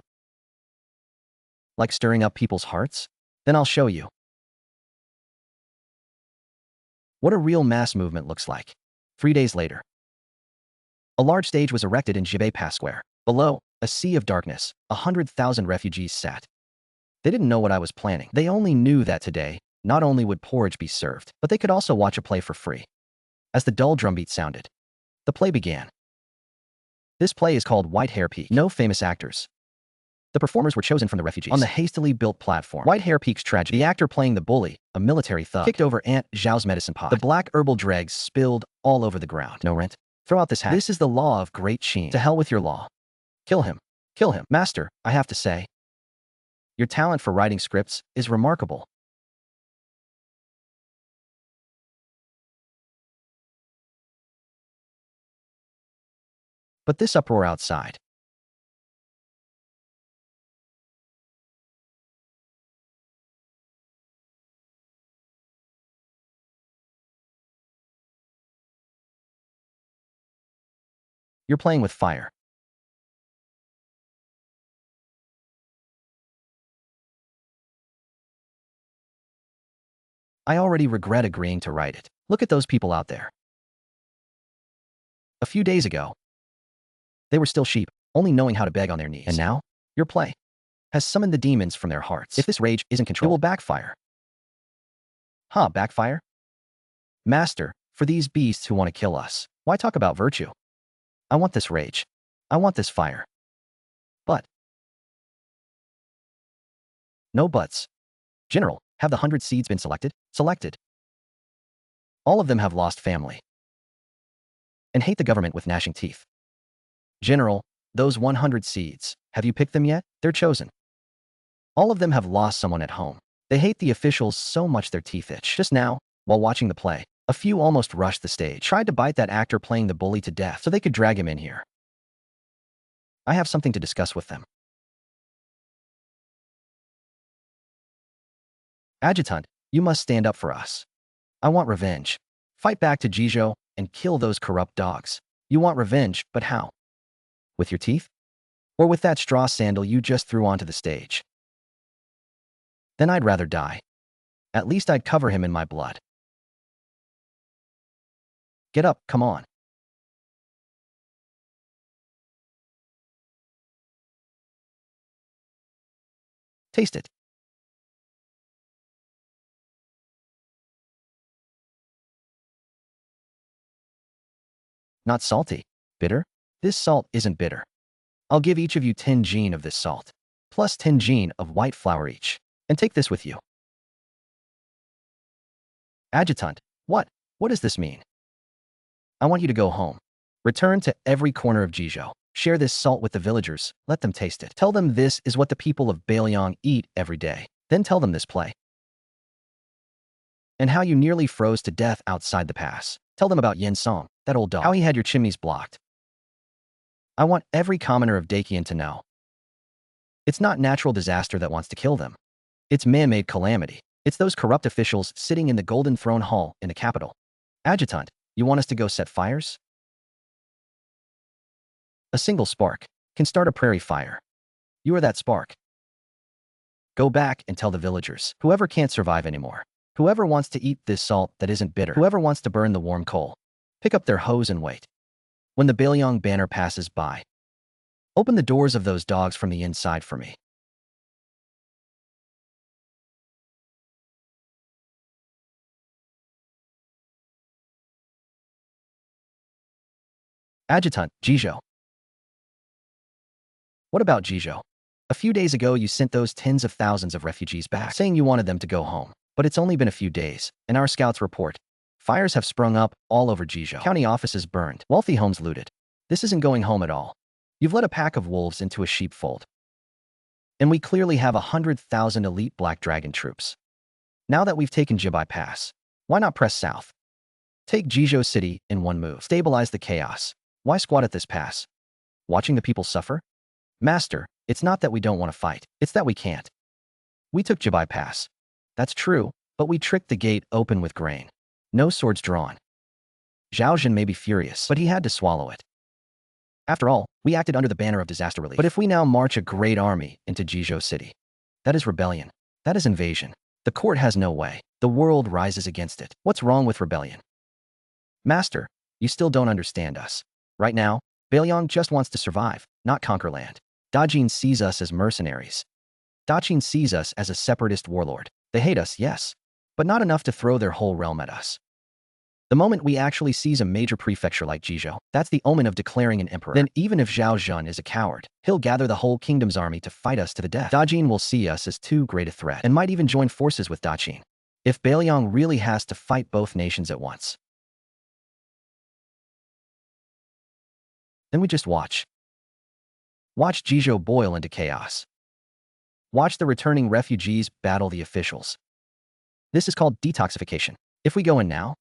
Like stirring up people's hearts? Then I'll show you what a real mass movement looks like. 3 days later, a large stage was erected in Jibei Pass Square. Below, a sea of darkness, 100,000 refugees sat. They didn't know what I was planning. They only knew that today, not only would porridge be served, but they could also watch a play for free. As the dull drumbeat sounded, the play began. This play is called White Hair Peak. No famous actors. The performers were chosen from the refugees. On the hastily built platform, White Hair Peak's tragedy. The actor playing the bully, a military thug, kicked over Aunt Zhao's medicine pot. The black herbal dregs spilled all over the ground. No rent. Throw out this hat. This is the law of Great Qin. To hell with your law. Kill him. Kill him. Master, I have to say, your talent for writing scripts is remarkable. But this uproar outside. You're playing with fire. I already regret agreeing to write it. Look at those people out there. A few days ago, they were still sheep, only knowing how to beg on their knees. And now, your play has summoned the demons from their hearts. If this rage isn't controlled, it will backfire. Huh, backfire? Master, for these beasts who want to kill us, why talk about virtue? I want this rage. I want this fire. But. No buts. General, have the 100 seeds been selected? Selected. All of them have lost family and hate the government with gnashing teeth. General, those 100 seeds, have you picked them yet? They're chosen. All of them have lost someone at home. They hate the officials so much their teeth itch. Just now, while watching the play, a few almost rushed the stage, tried to bite that actor playing the bully to death so they could drag him in here. I have something to discuss with them. Adjutant, you must stand up for us. I want revenge. Fight back to Jizhou and kill those corrupt dogs. You want revenge, but how? With your teeth? Or with that straw sandal you just threw onto the stage? Then I'd rather die. At least I'd cover him in my blood. Get up, come on. Taste it. Not salty. Bitter? This salt isn't bitter. I'll give each of you 10 gene of this salt, plus 10 gene of white flour each. And take this with you. Adjutant, what? What does this mean? I want you to go home. Return to every corner of Jizhou. Share this salt with the villagers. Let them taste it. Tell them this is what the people of Beiliang eat every day. Then tell them this play. And how you nearly froze to death outside the pass. Tell them about Yin Song, that old dog. How he had your chimneys blocked. I want every commoner of Dakian to know. It's not natural disaster that wants to kill them. It's man-made calamity. It's those corrupt officials sitting in the Golden Throne Hall in the capital. Adjutant, you want us to go set fires? A single spark can start a prairie fire. You are that spark. Go back and tell the villagers, whoever can't survive anymore, whoever wants to eat this salt that isn't bitter, whoever wants to burn the warm coal, pick up their hose and wait. When the Belyong banner passes by, open the doors of those dogs from the inside for me. Adjutant, Jizhou. What about Jizhou? A few days ago, you sent those tens of thousands of refugees back, saying you wanted them to go home. But it's only been a few days, and our scouts report fires have sprung up all over Jizhou. County offices burned, wealthy homes looted. This isn't going home at all. You've led a pack of wolves into a sheepfold. And we clearly have 100,000 elite Black Dragon troops. Now that we've taken Jibai Pass, why not press south? Take Jizhou City in one move. Stabilize the chaos. Why squat at this pass? Watching the people suffer? Master, it's not that we don't want to fight. It's that we can't. We took Jibai Pass. That's true, but we tricked the gate open with grain. No swords drawn. Zhao Jin may be furious, but he had to swallow it. After all, we acted under the banner of disaster relief. But if we now march a great army into Jizhou City, that is rebellion. That is invasion. The court has no way. The world rises against it. What's wrong with rebellion? Master, you still don't understand us. Right now, Belyong just wants to survive, not conquer land. Dajin sees us as mercenaries. Dajin sees us as a separatist warlord. They hate us, yes, but not enough to throw their whole realm at us. The moment we actually seize a major prefecture like Jizhou, that's the omen of declaring an emperor. Then even if Zhao Jun is a coward, he'll gather the whole kingdom's army to fight us to the death. Dajin will see us as too great a threat and might even join forces with Dajin. If Belyong really has to fight both nations at once, then we just watch. Watch Jizhou boil into chaos. Watch the returning refugees battle the officials. This is called detoxification. If we go in now,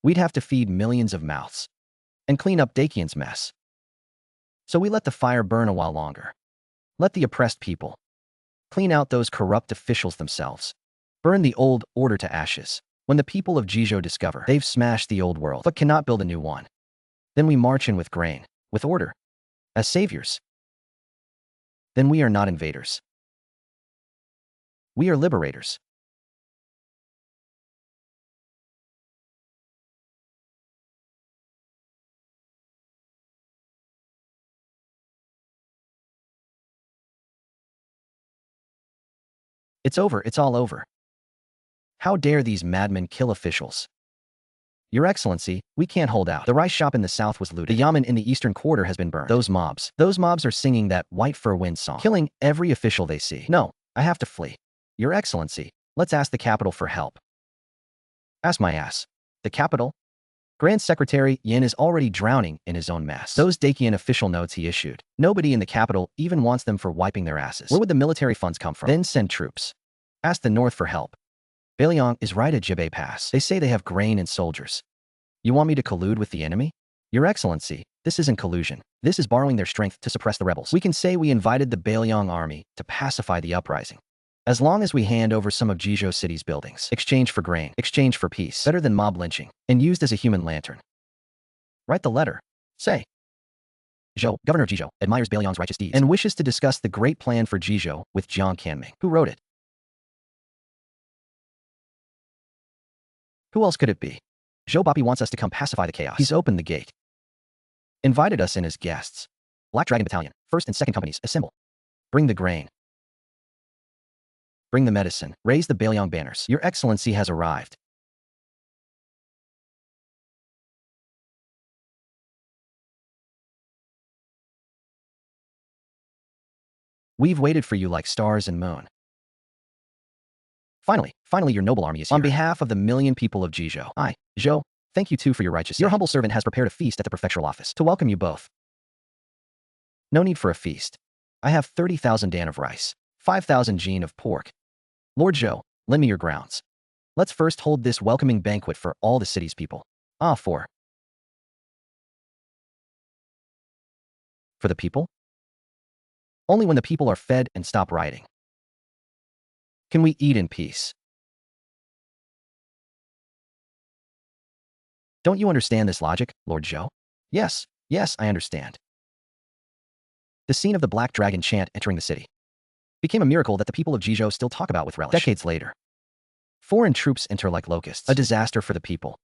we'd have to feed millions of mouths and clean up Dakian's mess. So we let the fire burn a while longer. Let the oppressed people clean out those corrupt officials themselves. Burn the old order to ashes. When the people of Jizhou discover they've smashed the old world but cannot build a new one, then we march in with grain, with order, as saviors. Then we are not invaders. We are liberators. It's over, it's all over. How dare these madmen kill officials? Your Excellency, we can't hold out. The rice shop in the south was looted. The yamen in the eastern quarter has been burned. Those mobs are singing that White Fur Wind song, killing every official they see. No, I have to flee. Your Excellency, let's ask the capital for help. Ask my ass. The capital? Grand Secretary Yin is already drowning in his own mess. Those Dakian official notes he issued, nobody in the capital even wants them for wiping their asses. Where would the military funds come from? Then send troops. Ask the north for help. Belyong is right at Jibai Pass. They say they have grain and soldiers. You want me to collude with the enemy? Your Excellency, this isn't collusion. This is borrowing their strength to suppress the rebels. We can say we invited the Belyong army to pacify the uprising. As long as we hand over some of Jizhou City's buildings, exchange for grain, exchange for peace, better than mob lynching, and used as a human lantern. Write the letter. Say, Zhou, Governor of Jizhou, admires Belyong's righteous deeds and wishes to discuss the great plan for Jizhou with Jiang Kanming. Who wrote it? Who else could it be? Zhou Bapi wants us to come pacify the chaos. He's opened the gate. Invited us in as guests. Black Dragon Battalion, 1st and 2nd Companies, assemble. Bring the grain. Bring the medicine. Raise the Belyong banners. Your Excellency has arrived. We've waited for you like stars and moon. Finally, your noble army is here. On behalf of the million people of Jizhou, I, Zhou, thank you too for your righteousness. Your humble servant has prepared a feast at the prefectural office to welcome you both. No need for a feast. I have 30,000 dan of rice, 5,000 jin of pork. Lord Zhou, lend me your grounds. Let's first hold this welcoming banquet for all the city's people. For the people? Only when the people are fed and stop rioting can we eat in peace. Don't you understand this logic, Lord Zhou? Yes, yes, I understand. The scene of the Black Dragon chant entering the city became a miracle that the people of Jizhou still talk about with relish. Decades later, foreign troops enter like locusts, a disaster for the people.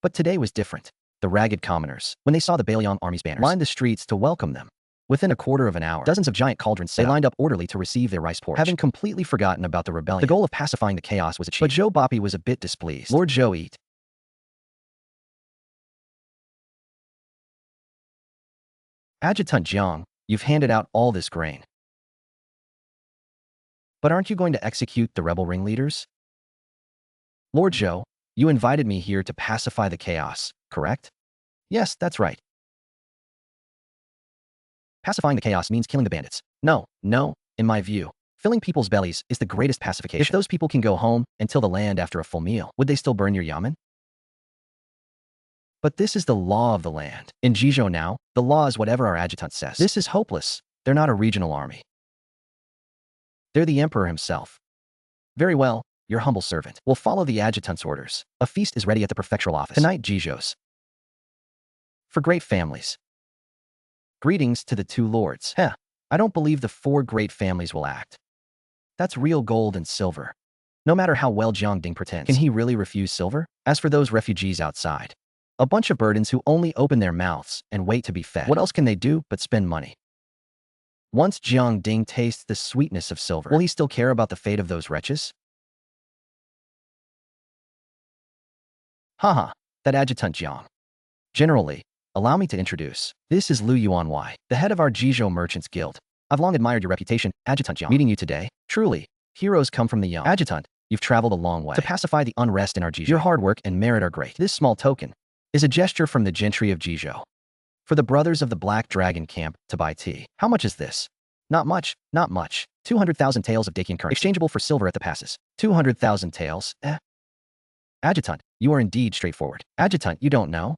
But today was different. The ragged commoners, when they saw the Beiliang army's banners, lined the streets to welcome them. Within a quarter of an hour, dozens of giant cauldrons set up. They lined up orderly to receive their rice porridge, having completely forgotten about the rebellion. The goal of pacifying the chaos was achieved. But Zhou Bapi was a bit displeased. Lord Zhou eat. Adjutant Jiang, you've handed out all this grain. But aren't you going to execute the rebel ringleaders? Lord Zhou, you invited me here to pacify the chaos, correct? Yes, that's right. Pacifying the chaos means killing the bandits. No, in my view, filling people's bellies is the greatest pacification. If those people can go home and till the land after a full meal, would they still burn your yamen? But this is the law of the land. In Jizhou now, the law is whatever our adjutant says. This is hopeless. They're not a regional army. They're the emperor himself. Very well, your humble servant will follow the adjutant's orders. A feast is ready at the prefectural office. Tonight, Jizhou's. For great families. Greetings to the two lords. I don't believe the four great families will act. That's real gold and silver. No matter how well Jiang Ding pretends, can he really refuse silver? As for those refugees outside, a bunch of burdens who only open their mouths and wait to be fed. What else can they do but spend money? Once Jiang Ding tastes the sweetness of silver, will he still care about the fate of those wretches? Haha, that adjutant Jiang. Generally, allow me to introduce. This is Lu Yuanwei, the head of our Jizhou Merchants Guild. I've long admired your reputation, Adjutant Jiang. Meeting you today, truly, heroes come from the young. Adjutant, you've traveled a long way to pacify the unrest in our Jizhou. Your hard work and merit are great. This small token is a gesture from the gentry of Jizhou for the brothers of the Black Dragon camp to buy tea. How much is this? Not much, not much. 200,000 taels of Dakian currency, exchangeable for silver at the passes. 200,000 taels, Adjutant, you are indeed straightforward. Adjutant, you don't know?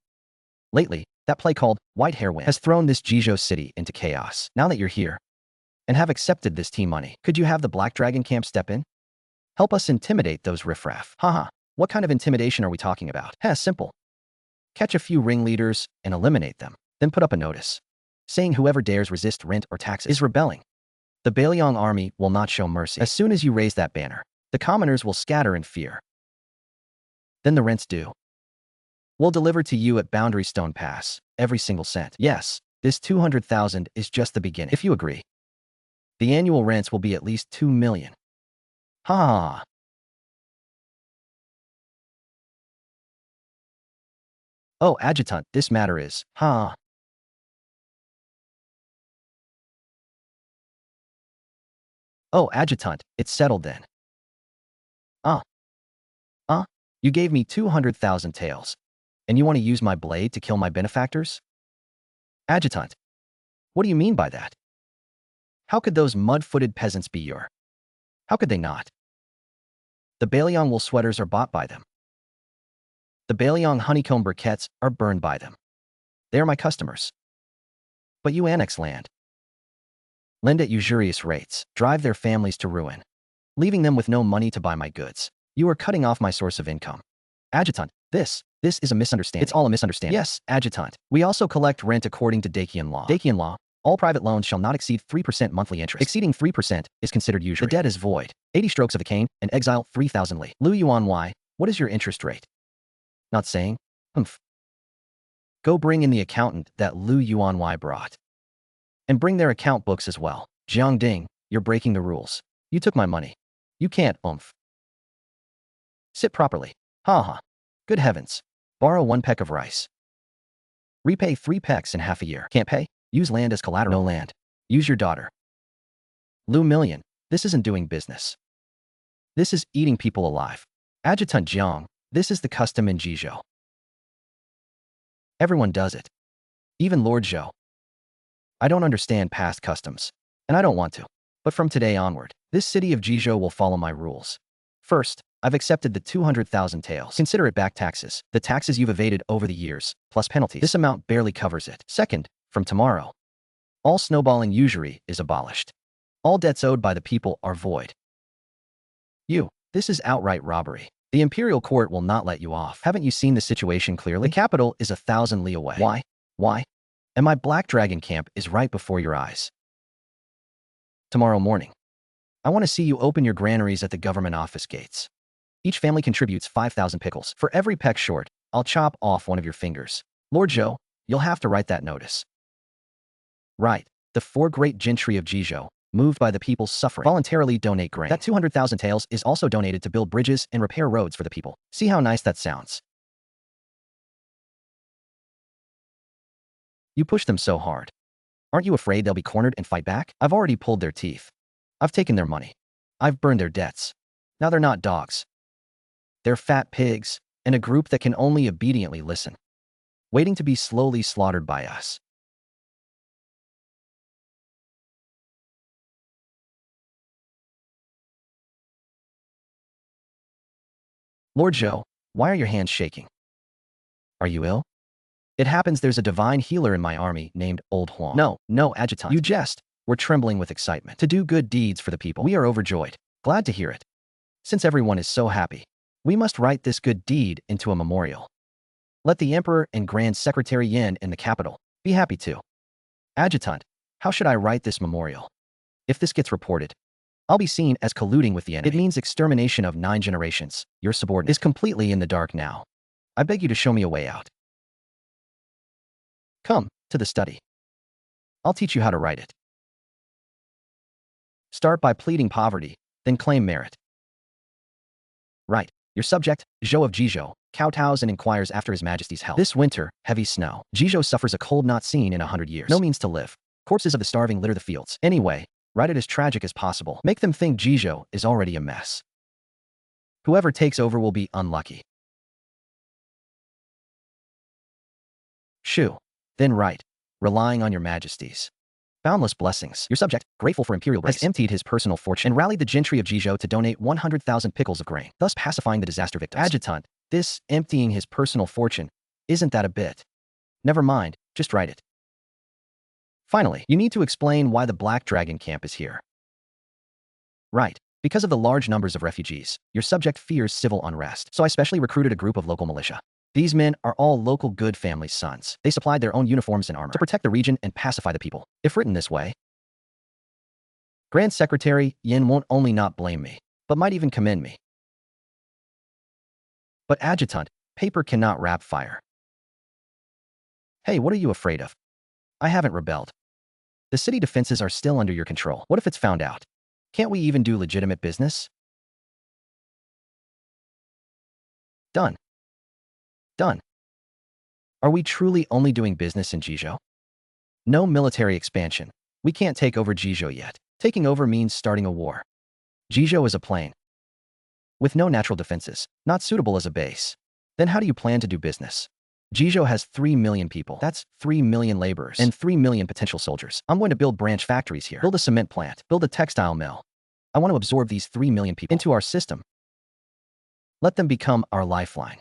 Lately, that play called White Hair Wind has thrown this Jizhou city into chaos. Now that you're here and have accepted this tea money, could you have the Black Dragon camp step in? Help us intimidate those riffraff. Haha, what kind of intimidation are we talking about? Simple. Catch a few ringleaders and eliminate them. Then put up a notice saying whoever dares resist rent or taxes is rebelling. The Beiliang army will not show mercy. As soon as you raise that banner, the commoners will scatter in fear. Then the rents due will deliver to you at Boundary Stone Pass, every single cent. Yes, this 200,000 is just the beginning. If you agree, the annual rents will be at least 2 million. Ha ha ha. Oh, Adjutant, this matter is, ha. Oh, Adjutant, it's settled then. You gave me 200,000 taels, and you want to use my blade to kill my benefactors? Adjutant, what do you mean by that? How could those mud-footed peasants be your? How could they not? The Beiliang wool sweaters are bought by them. The Beiliang honeycomb briquettes are burned by them. They are my customers. But you annex land, lend at usurious rates, drive their families to ruin, leaving them with no money to buy my goods. You are cutting off my source of income. Adjutant, this is a misunderstanding. It's all a misunderstanding. Yes, Adjutant. We also collect rent according to Dakian law. Dakian law, all private loans shall not exceed 3% monthly interest. Exceeding 3% is considered usury. The debt is void. 80 strokes of a cane and exile 3,000 li. Lu Yuanwei, what is your interest rate? Not saying? Go bring in the accountant that Lu Yuanwei brought. And bring their account books as well. Jiang Ding, you're breaking the rules. You took my money. You can't, Sit properly. Ha. Good heavens. Borrow 1 peck of rice. Repay 3 pecks in half a year. Can't pay? Use land as collateral. No land. Use your daughter. Lu Million, this isn't doing business. This is eating people alive. Adjutant Jiang, this is the custom in Jizhou. Everyone does it. Even Lord Zhou. I don't understand past customs, and I don't want to. But from today onward, this city of Jizhou will follow my rules. First, I've accepted the 200,000 taels. Consider it back taxes, the taxes you've evaded over the years, plus penalties. This amount barely covers it. Second, from tomorrow, all snowballing usury is abolished. All debts owed by the people are void. This is outright robbery. The imperial court will not let you off. Haven't you seen the situation clearly? The capital is 1,000 li away. Why? Why? And my black dragon camp is right before your eyes. Tomorrow morning, I want to see you open your granaries at the government office gates. Each family contributes 5,000 pickles. For every peck short, I'll chop off one of your fingers. Lord Zhou, you'll have to write that notice. Right. The 4 great gentry of Jizhou, moved by the people's suffering, voluntarily donate grain. That 200,000 taels is also donated to build bridges and repair roads for the people. See how nice that sounds? You push them so hard. Aren't you afraid they'll be cornered and fight back? I've already pulled their teeth. I've taken their money. I've burned their debts. Now they're not dogs. They're fat pigs, and a group that can only obediently listen, waiting to be slowly slaughtered by us. Lord Zhou, why are your hands shaking? Are you ill? It happens there's a divine healer in my army named Old Huang. No, adjutant. You jest. We're trembling with excitement. To do good deeds for the people. We are overjoyed. Glad to hear it. Since everyone is so happy, we must write this good deed into a memorial. Let the Emperor and Grand Secretary Yin in the capital be happy too. Adjutant, how should I write this memorial? If this gets reported, I'll be seen as colluding with the enemy. It means extermination of 9 generations. Your subordinate is completely in the dark now. I beg you to show me a way out. Come to the study. I'll teach you how to write it. Start by pleading poverty, then claim merit. Right. Your subject, Zhou of Jizhou, kowtows and inquires after His Majesty's health. This winter, heavy snow. Jizhou suffers a cold not seen in 100 years. No means to live. Corpses of the starving litter the fields. Anyway, write it as tragic as possible. Make them think Jizhou is already a mess. Whoever takes over will be unlucky. Shoo. Then write, relying on your majesties boundless blessings. Your subject, grateful for imperial grace, has emptied his personal fortune and rallied the gentry of Jizhou to donate 100,000 pickles of grain, thus pacifying the disaster victims. Adjutant, this emptying his personal fortune, isn't that a bit? Never mind, just write it. Finally, you need to explain why the Black Dragon camp is here. Right. Because of the large numbers of refugees, your subject fears civil unrest, so I specially recruited a group of local militia. These men are all local good families' sons. They supplied their own uniforms and armor to protect the region and pacify the people. If written this way, Grand Secretary Yin won't only not blame me, but might even commend me. But adjutant, paper cannot wrap fire. Hey, what are you afraid of? I haven't rebelled. The city defenses are still under your control. What if it's found out? Can't we even do legitimate business? Done. Done. Are we truly only doing business in Jizhou? No military expansion. We can't take over Jizhou yet. Taking over means starting a war. Jizhou is a plain with no natural defenses, not suitable as a base. Then how do you plan to do business? Jizhou has 3 million people. That's 3 million laborers and 3 million potential soldiers. I'm going to build branch factories here, build a cement plant, build a textile mill. I want to absorb these 3 million people into our system. Let them become our lifeline.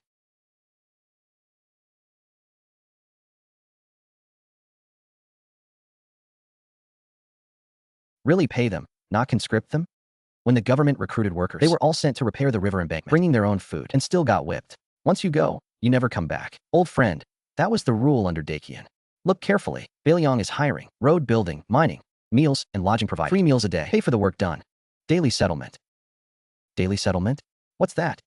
Really pay them, not conscript them? When the government recruited workers, they were all sent to repair the river embankment, bringing their own food, and still got whipped. Once you go, you never come back. Old friend, that was the rule under Dakian. Look carefully. Beiliang is hiring, road building, mining, meals, and lodging provided. 3 meals a day. Pay for the work done. Daily settlement. Daily settlement? What's that?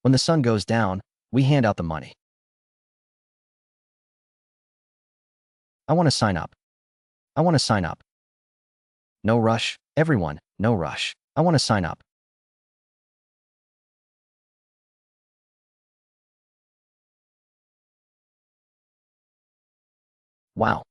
When the sun goes down, we hand out the money. I want to sign up. I want to sign up. No rush, everyone, no rush. I want to sign up. Wow.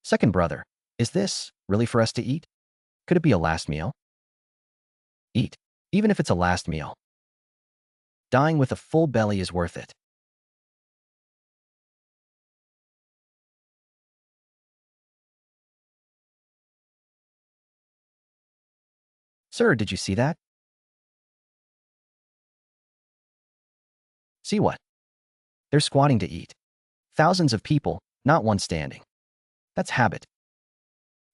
Second brother, is this really for us to eat? Could it be a last meal? Eat. Even if it's a last meal. Dying with a full belly is worth it. Sir, did you see that? See what? They're squatting to eat. Thousands of people, not one standing. That's habit.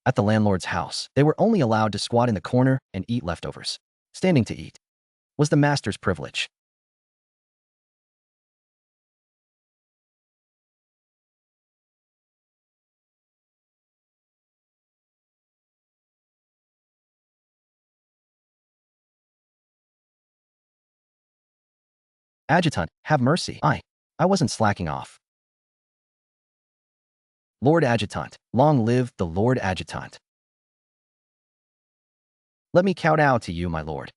At the landlord's house, they were only allowed to squat in the corner and eat leftovers. Standing to eat was the master's privilege. Adjutant, have mercy. I wasn't slacking off. Lord Adjutant, long live the Lord Adjutant. Let me kowtow to you, my lord.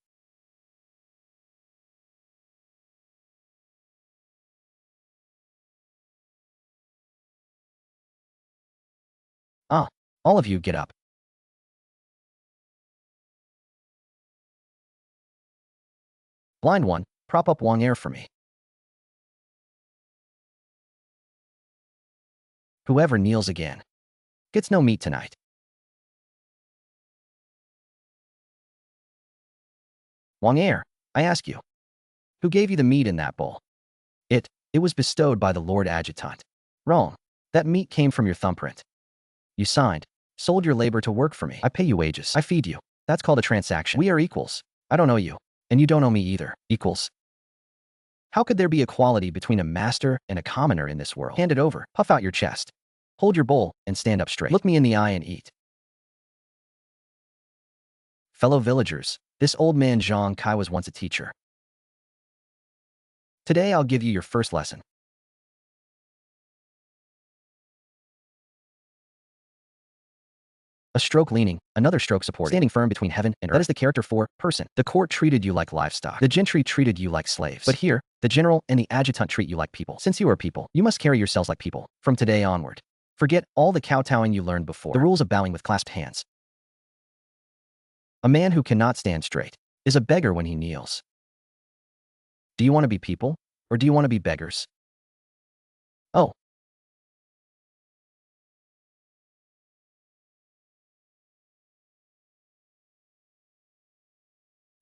Ah, all of you get up. Blind one, prop up Wang Air for me. Whoever kneels again gets no meat tonight. Wang Air, I ask you, who gave you the meat in that bowl? It was bestowed by the Lord Adjutant. Wrong. That meat came from your thumbprint. You signed, sold your labor to work for me. I pay you wages. I feed you. That's called a transaction. We are equals. I don't owe you, and you don't owe me either. Equals. How could there be equality between a master and a commoner in this world? Hand it over. Puff out your chest. Hold your bowl and stand up straight. Look me in the eye and eat. Fellow villagers, this old man Zhang Kai was once a teacher. Today I'll give you your first lesson. A stroke leaning, another stroke supporting, standing firm between heaven and earth. That is the character for person. The court treated you like livestock. The gentry treated you like slaves. But here, the general and the adjutant treat you like people. Since you are people, you must carry yourselves like people. From today onward, forget all the kowtowing you learned before. The rules of bowing with clasped hands. A man who cannot stand straight is a beggar when he kneels. Do you want to be people, or do you want to be beggars? Oh.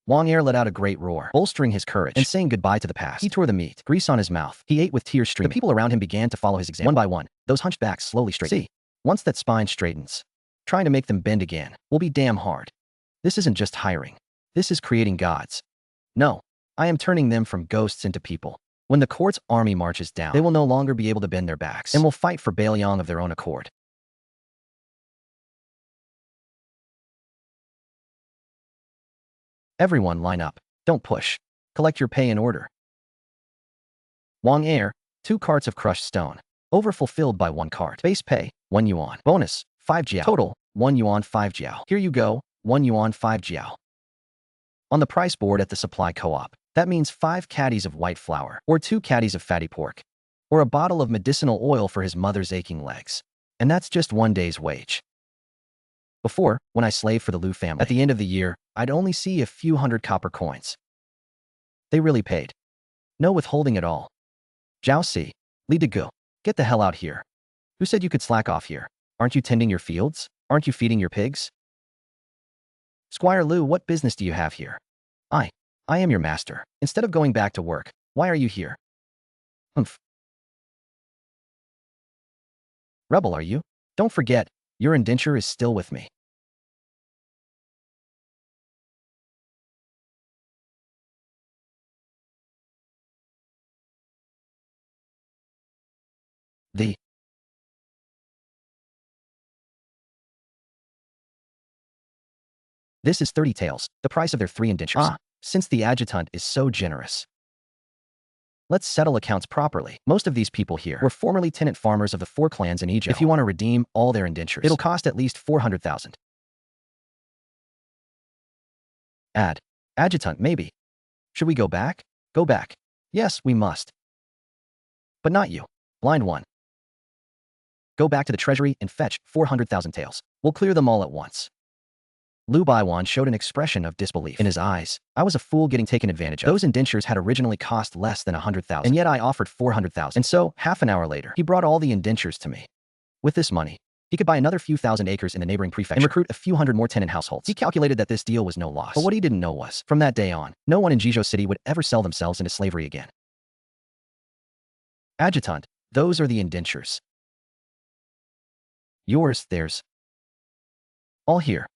Wang Air let out a great roar, bolstering his courage and saying goodbye to the past. He tore the meat, grease on his mouth. He ate with tears streaming. The people around him began to follow his example. One by one, those hunchbacks slowly straightened. See, once that spine straightens, trying to make them bend again will be damn hard. This isn't just hiring. This is creating gods. No, I am turning them from ghosts into people. When the court's army marches down, they will no longer be able to bend their backs and will fight for Baliang of their own accord. Everyone line up. Don't push. Collect your pay in order. Wang Air, 2 carts of crushed stone. Overfulfilled by 1 cart. Base pay, 1 yuan. Bonus, 5 jiao. Total, 1 yuan 5 jiao. Here you go, 1 yuan 5 jiao. On the price board at the supply co-op, that means 5 caddies of white flour, or 2 caddies of fatty pork, or a bottle of medicinal oil for his mother's aching legs. And that's just 1 day's wage. Before, when I slaved for the Liu family, at the end of the year, I'd only see a few hundred copper coins. They really paid. No withholding at all. Zhao Si, Li Degu, get the hell out here. Who said you could slack off here? Aren't you tending your fields? Aren't you feeding your pigs? Squire Liu, what business do you have here? I am your master. Instead of going back to work, why are you here? Humph. Rebel, are you? Don't forget, your indenture is still with me. This is 30 taels, the price of their 3 indentures. Since the adjutant is so generous. Let's settle accounts properly. Most of these people here were formerly tenant farmers of the 4 clans in Egypt. If you want to redeem all their indentures, it'll cost at least 400,000. Adjutant, maybe. Should we go back? Go back. Yes, we must. But not you. Blind one. Go back to the treasury and fetch 400,000 taels. We'll clear them all at once. Lu Baiwan showed an expression of disbelief in his eyes. I was a fool getting taken advantage of. Those indentures had originally cost less than 100,000, and yet I offered 400,000. And so, half an hour later, he brought all the indentures to me. With this money, he could buy another few thousand acres in the neighboring prefecture and recruit a few hundred more tenant households. He calculated that this deal was no loss. But what he didn't know was, from that day on, no one in Jizhou City would ever sell themselves into slavery again. Adjutant, those are the indentures. Yours, theirs. All here.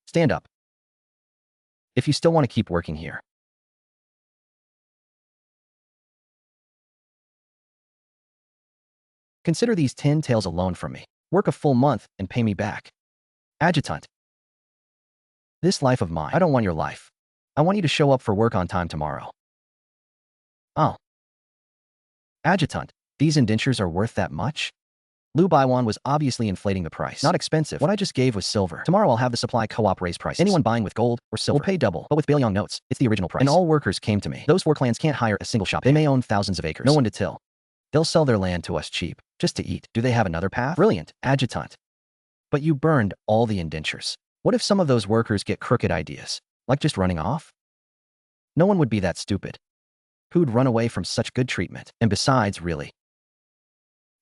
Stand up. If you still want to keep working here. Consider these 10 taels alone from me. Work a full month and pay me back. Adjutant. This life of mine, I don't want your life. I want you to show up for work on time tomorrow. Oh. Adjutant. These indentures are worth that much? Liu Baiwan was obviously inflating the price. Not expensive. What I just gave was silver. Tomorrow I'll have the supply co-op raise prices. Anyone buying with gold or silver will pay double. But with Beiliang notes, it's the original price. And all workers came to me. Those 4 clans can't hire a single shop. They may own thousands of acres. No one to till. They'll sell their land to us cheap, just to eat. Do they have another path? Brilliant, Adjutant. But you burned all the indentures. What if some of those workers get crooked ideas, like just running off? No one would be that stupid. Who'd run away from such good treatment? And besides, really,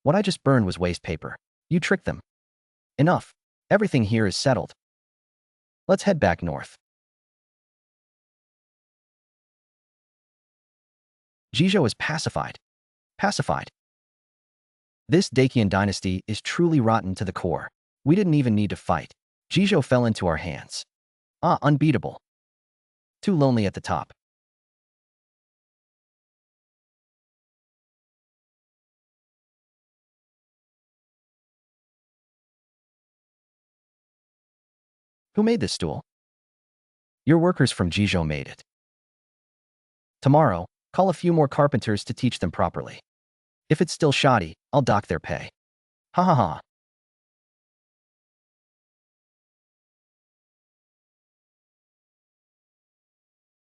what I just burned was waste paper. You tricked them. Enough. Everything here is settled. Let's head back north. Jizhou is pacified. Pacified. This Dacian dynasty is truly rotten to the core. We didn't even need to fight. Jizhou fell into our hands. Ah, unbeatable. Too lonely at the top. Who made this stool? Your workers from Jizhou made it. Tomorrow, call a few more carpenters to teach them properly. If it's still shoddy, I'll dock their pay. Ha ha ha.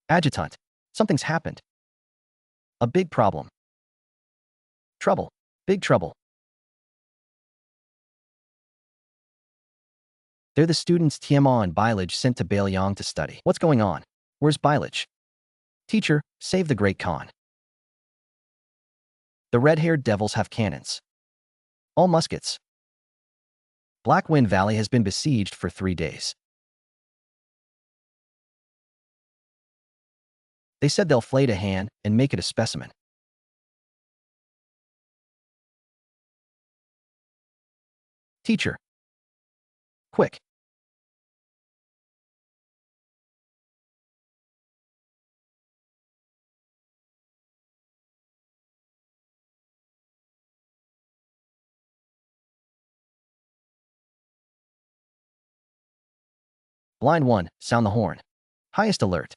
Adjutant. Something's happened. A big problem. Trouble. Big trouble. They're the students Tianma and Bailage sent to Beiliang to study. What's going on? Where's Bailage? Teacher, save the great Khan. The red-haired devils have cannons. All muskets. Black Wind Valley has been besieged for 3 days. They said they'll flay a hand and make it a specimen. Teacher. Quick. Blind 1, sound the horn. Highest alert.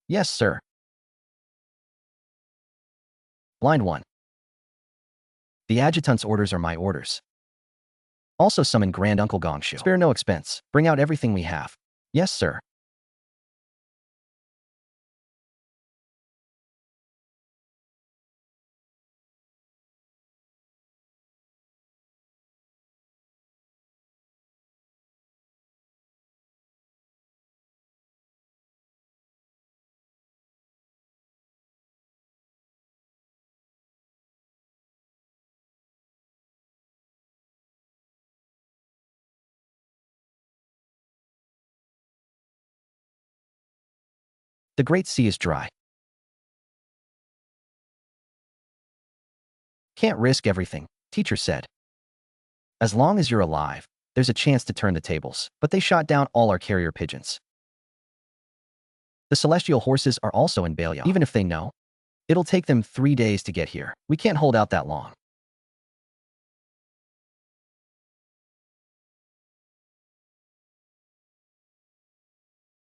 Yes, sir. Blind 1. The adjutant's orders are my orders. Also summon Grand Uncle Gongshu. Spare no expense. Bring out everything we have. Yes, sir. The Great Sea is dry. Can't risk everything, teacher said. As long as you're alive, there's a chance to turn the tables. But they shot down all our carrier pigeons. The celestial horses are also in Beiliang. Even if they know, it'll take them 3 days to get here. We can't hold out that long.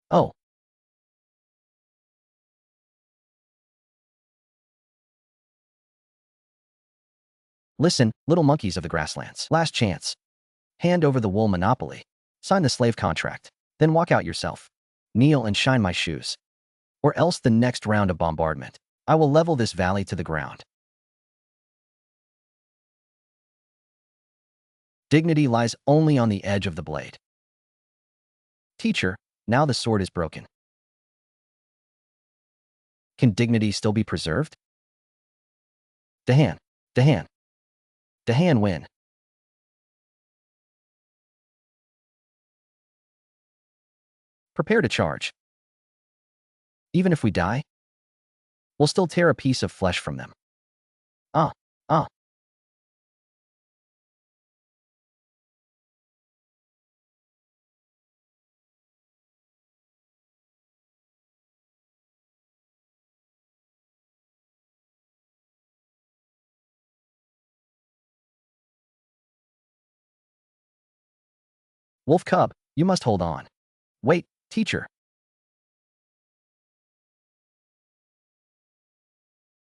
Oh. Listen, little monkeys of the grasslands. Last chance. Hand over the wool monopoly. Sign the slave contract. Then walk out yourself. Kneel and shine my shoes. Or else the next round of bombardment. I will level this valley to the ground. Dignity lies only on the edge of the blade. Teacher, now the sword is broken. Can dignity still be preserved? Dahan. Dahan. Dahan win. Prepare to charge. Even if we die, will still tear a piece of flesh from them. Ah, ah. Wolf cub, you must hold on. Wait, teacher.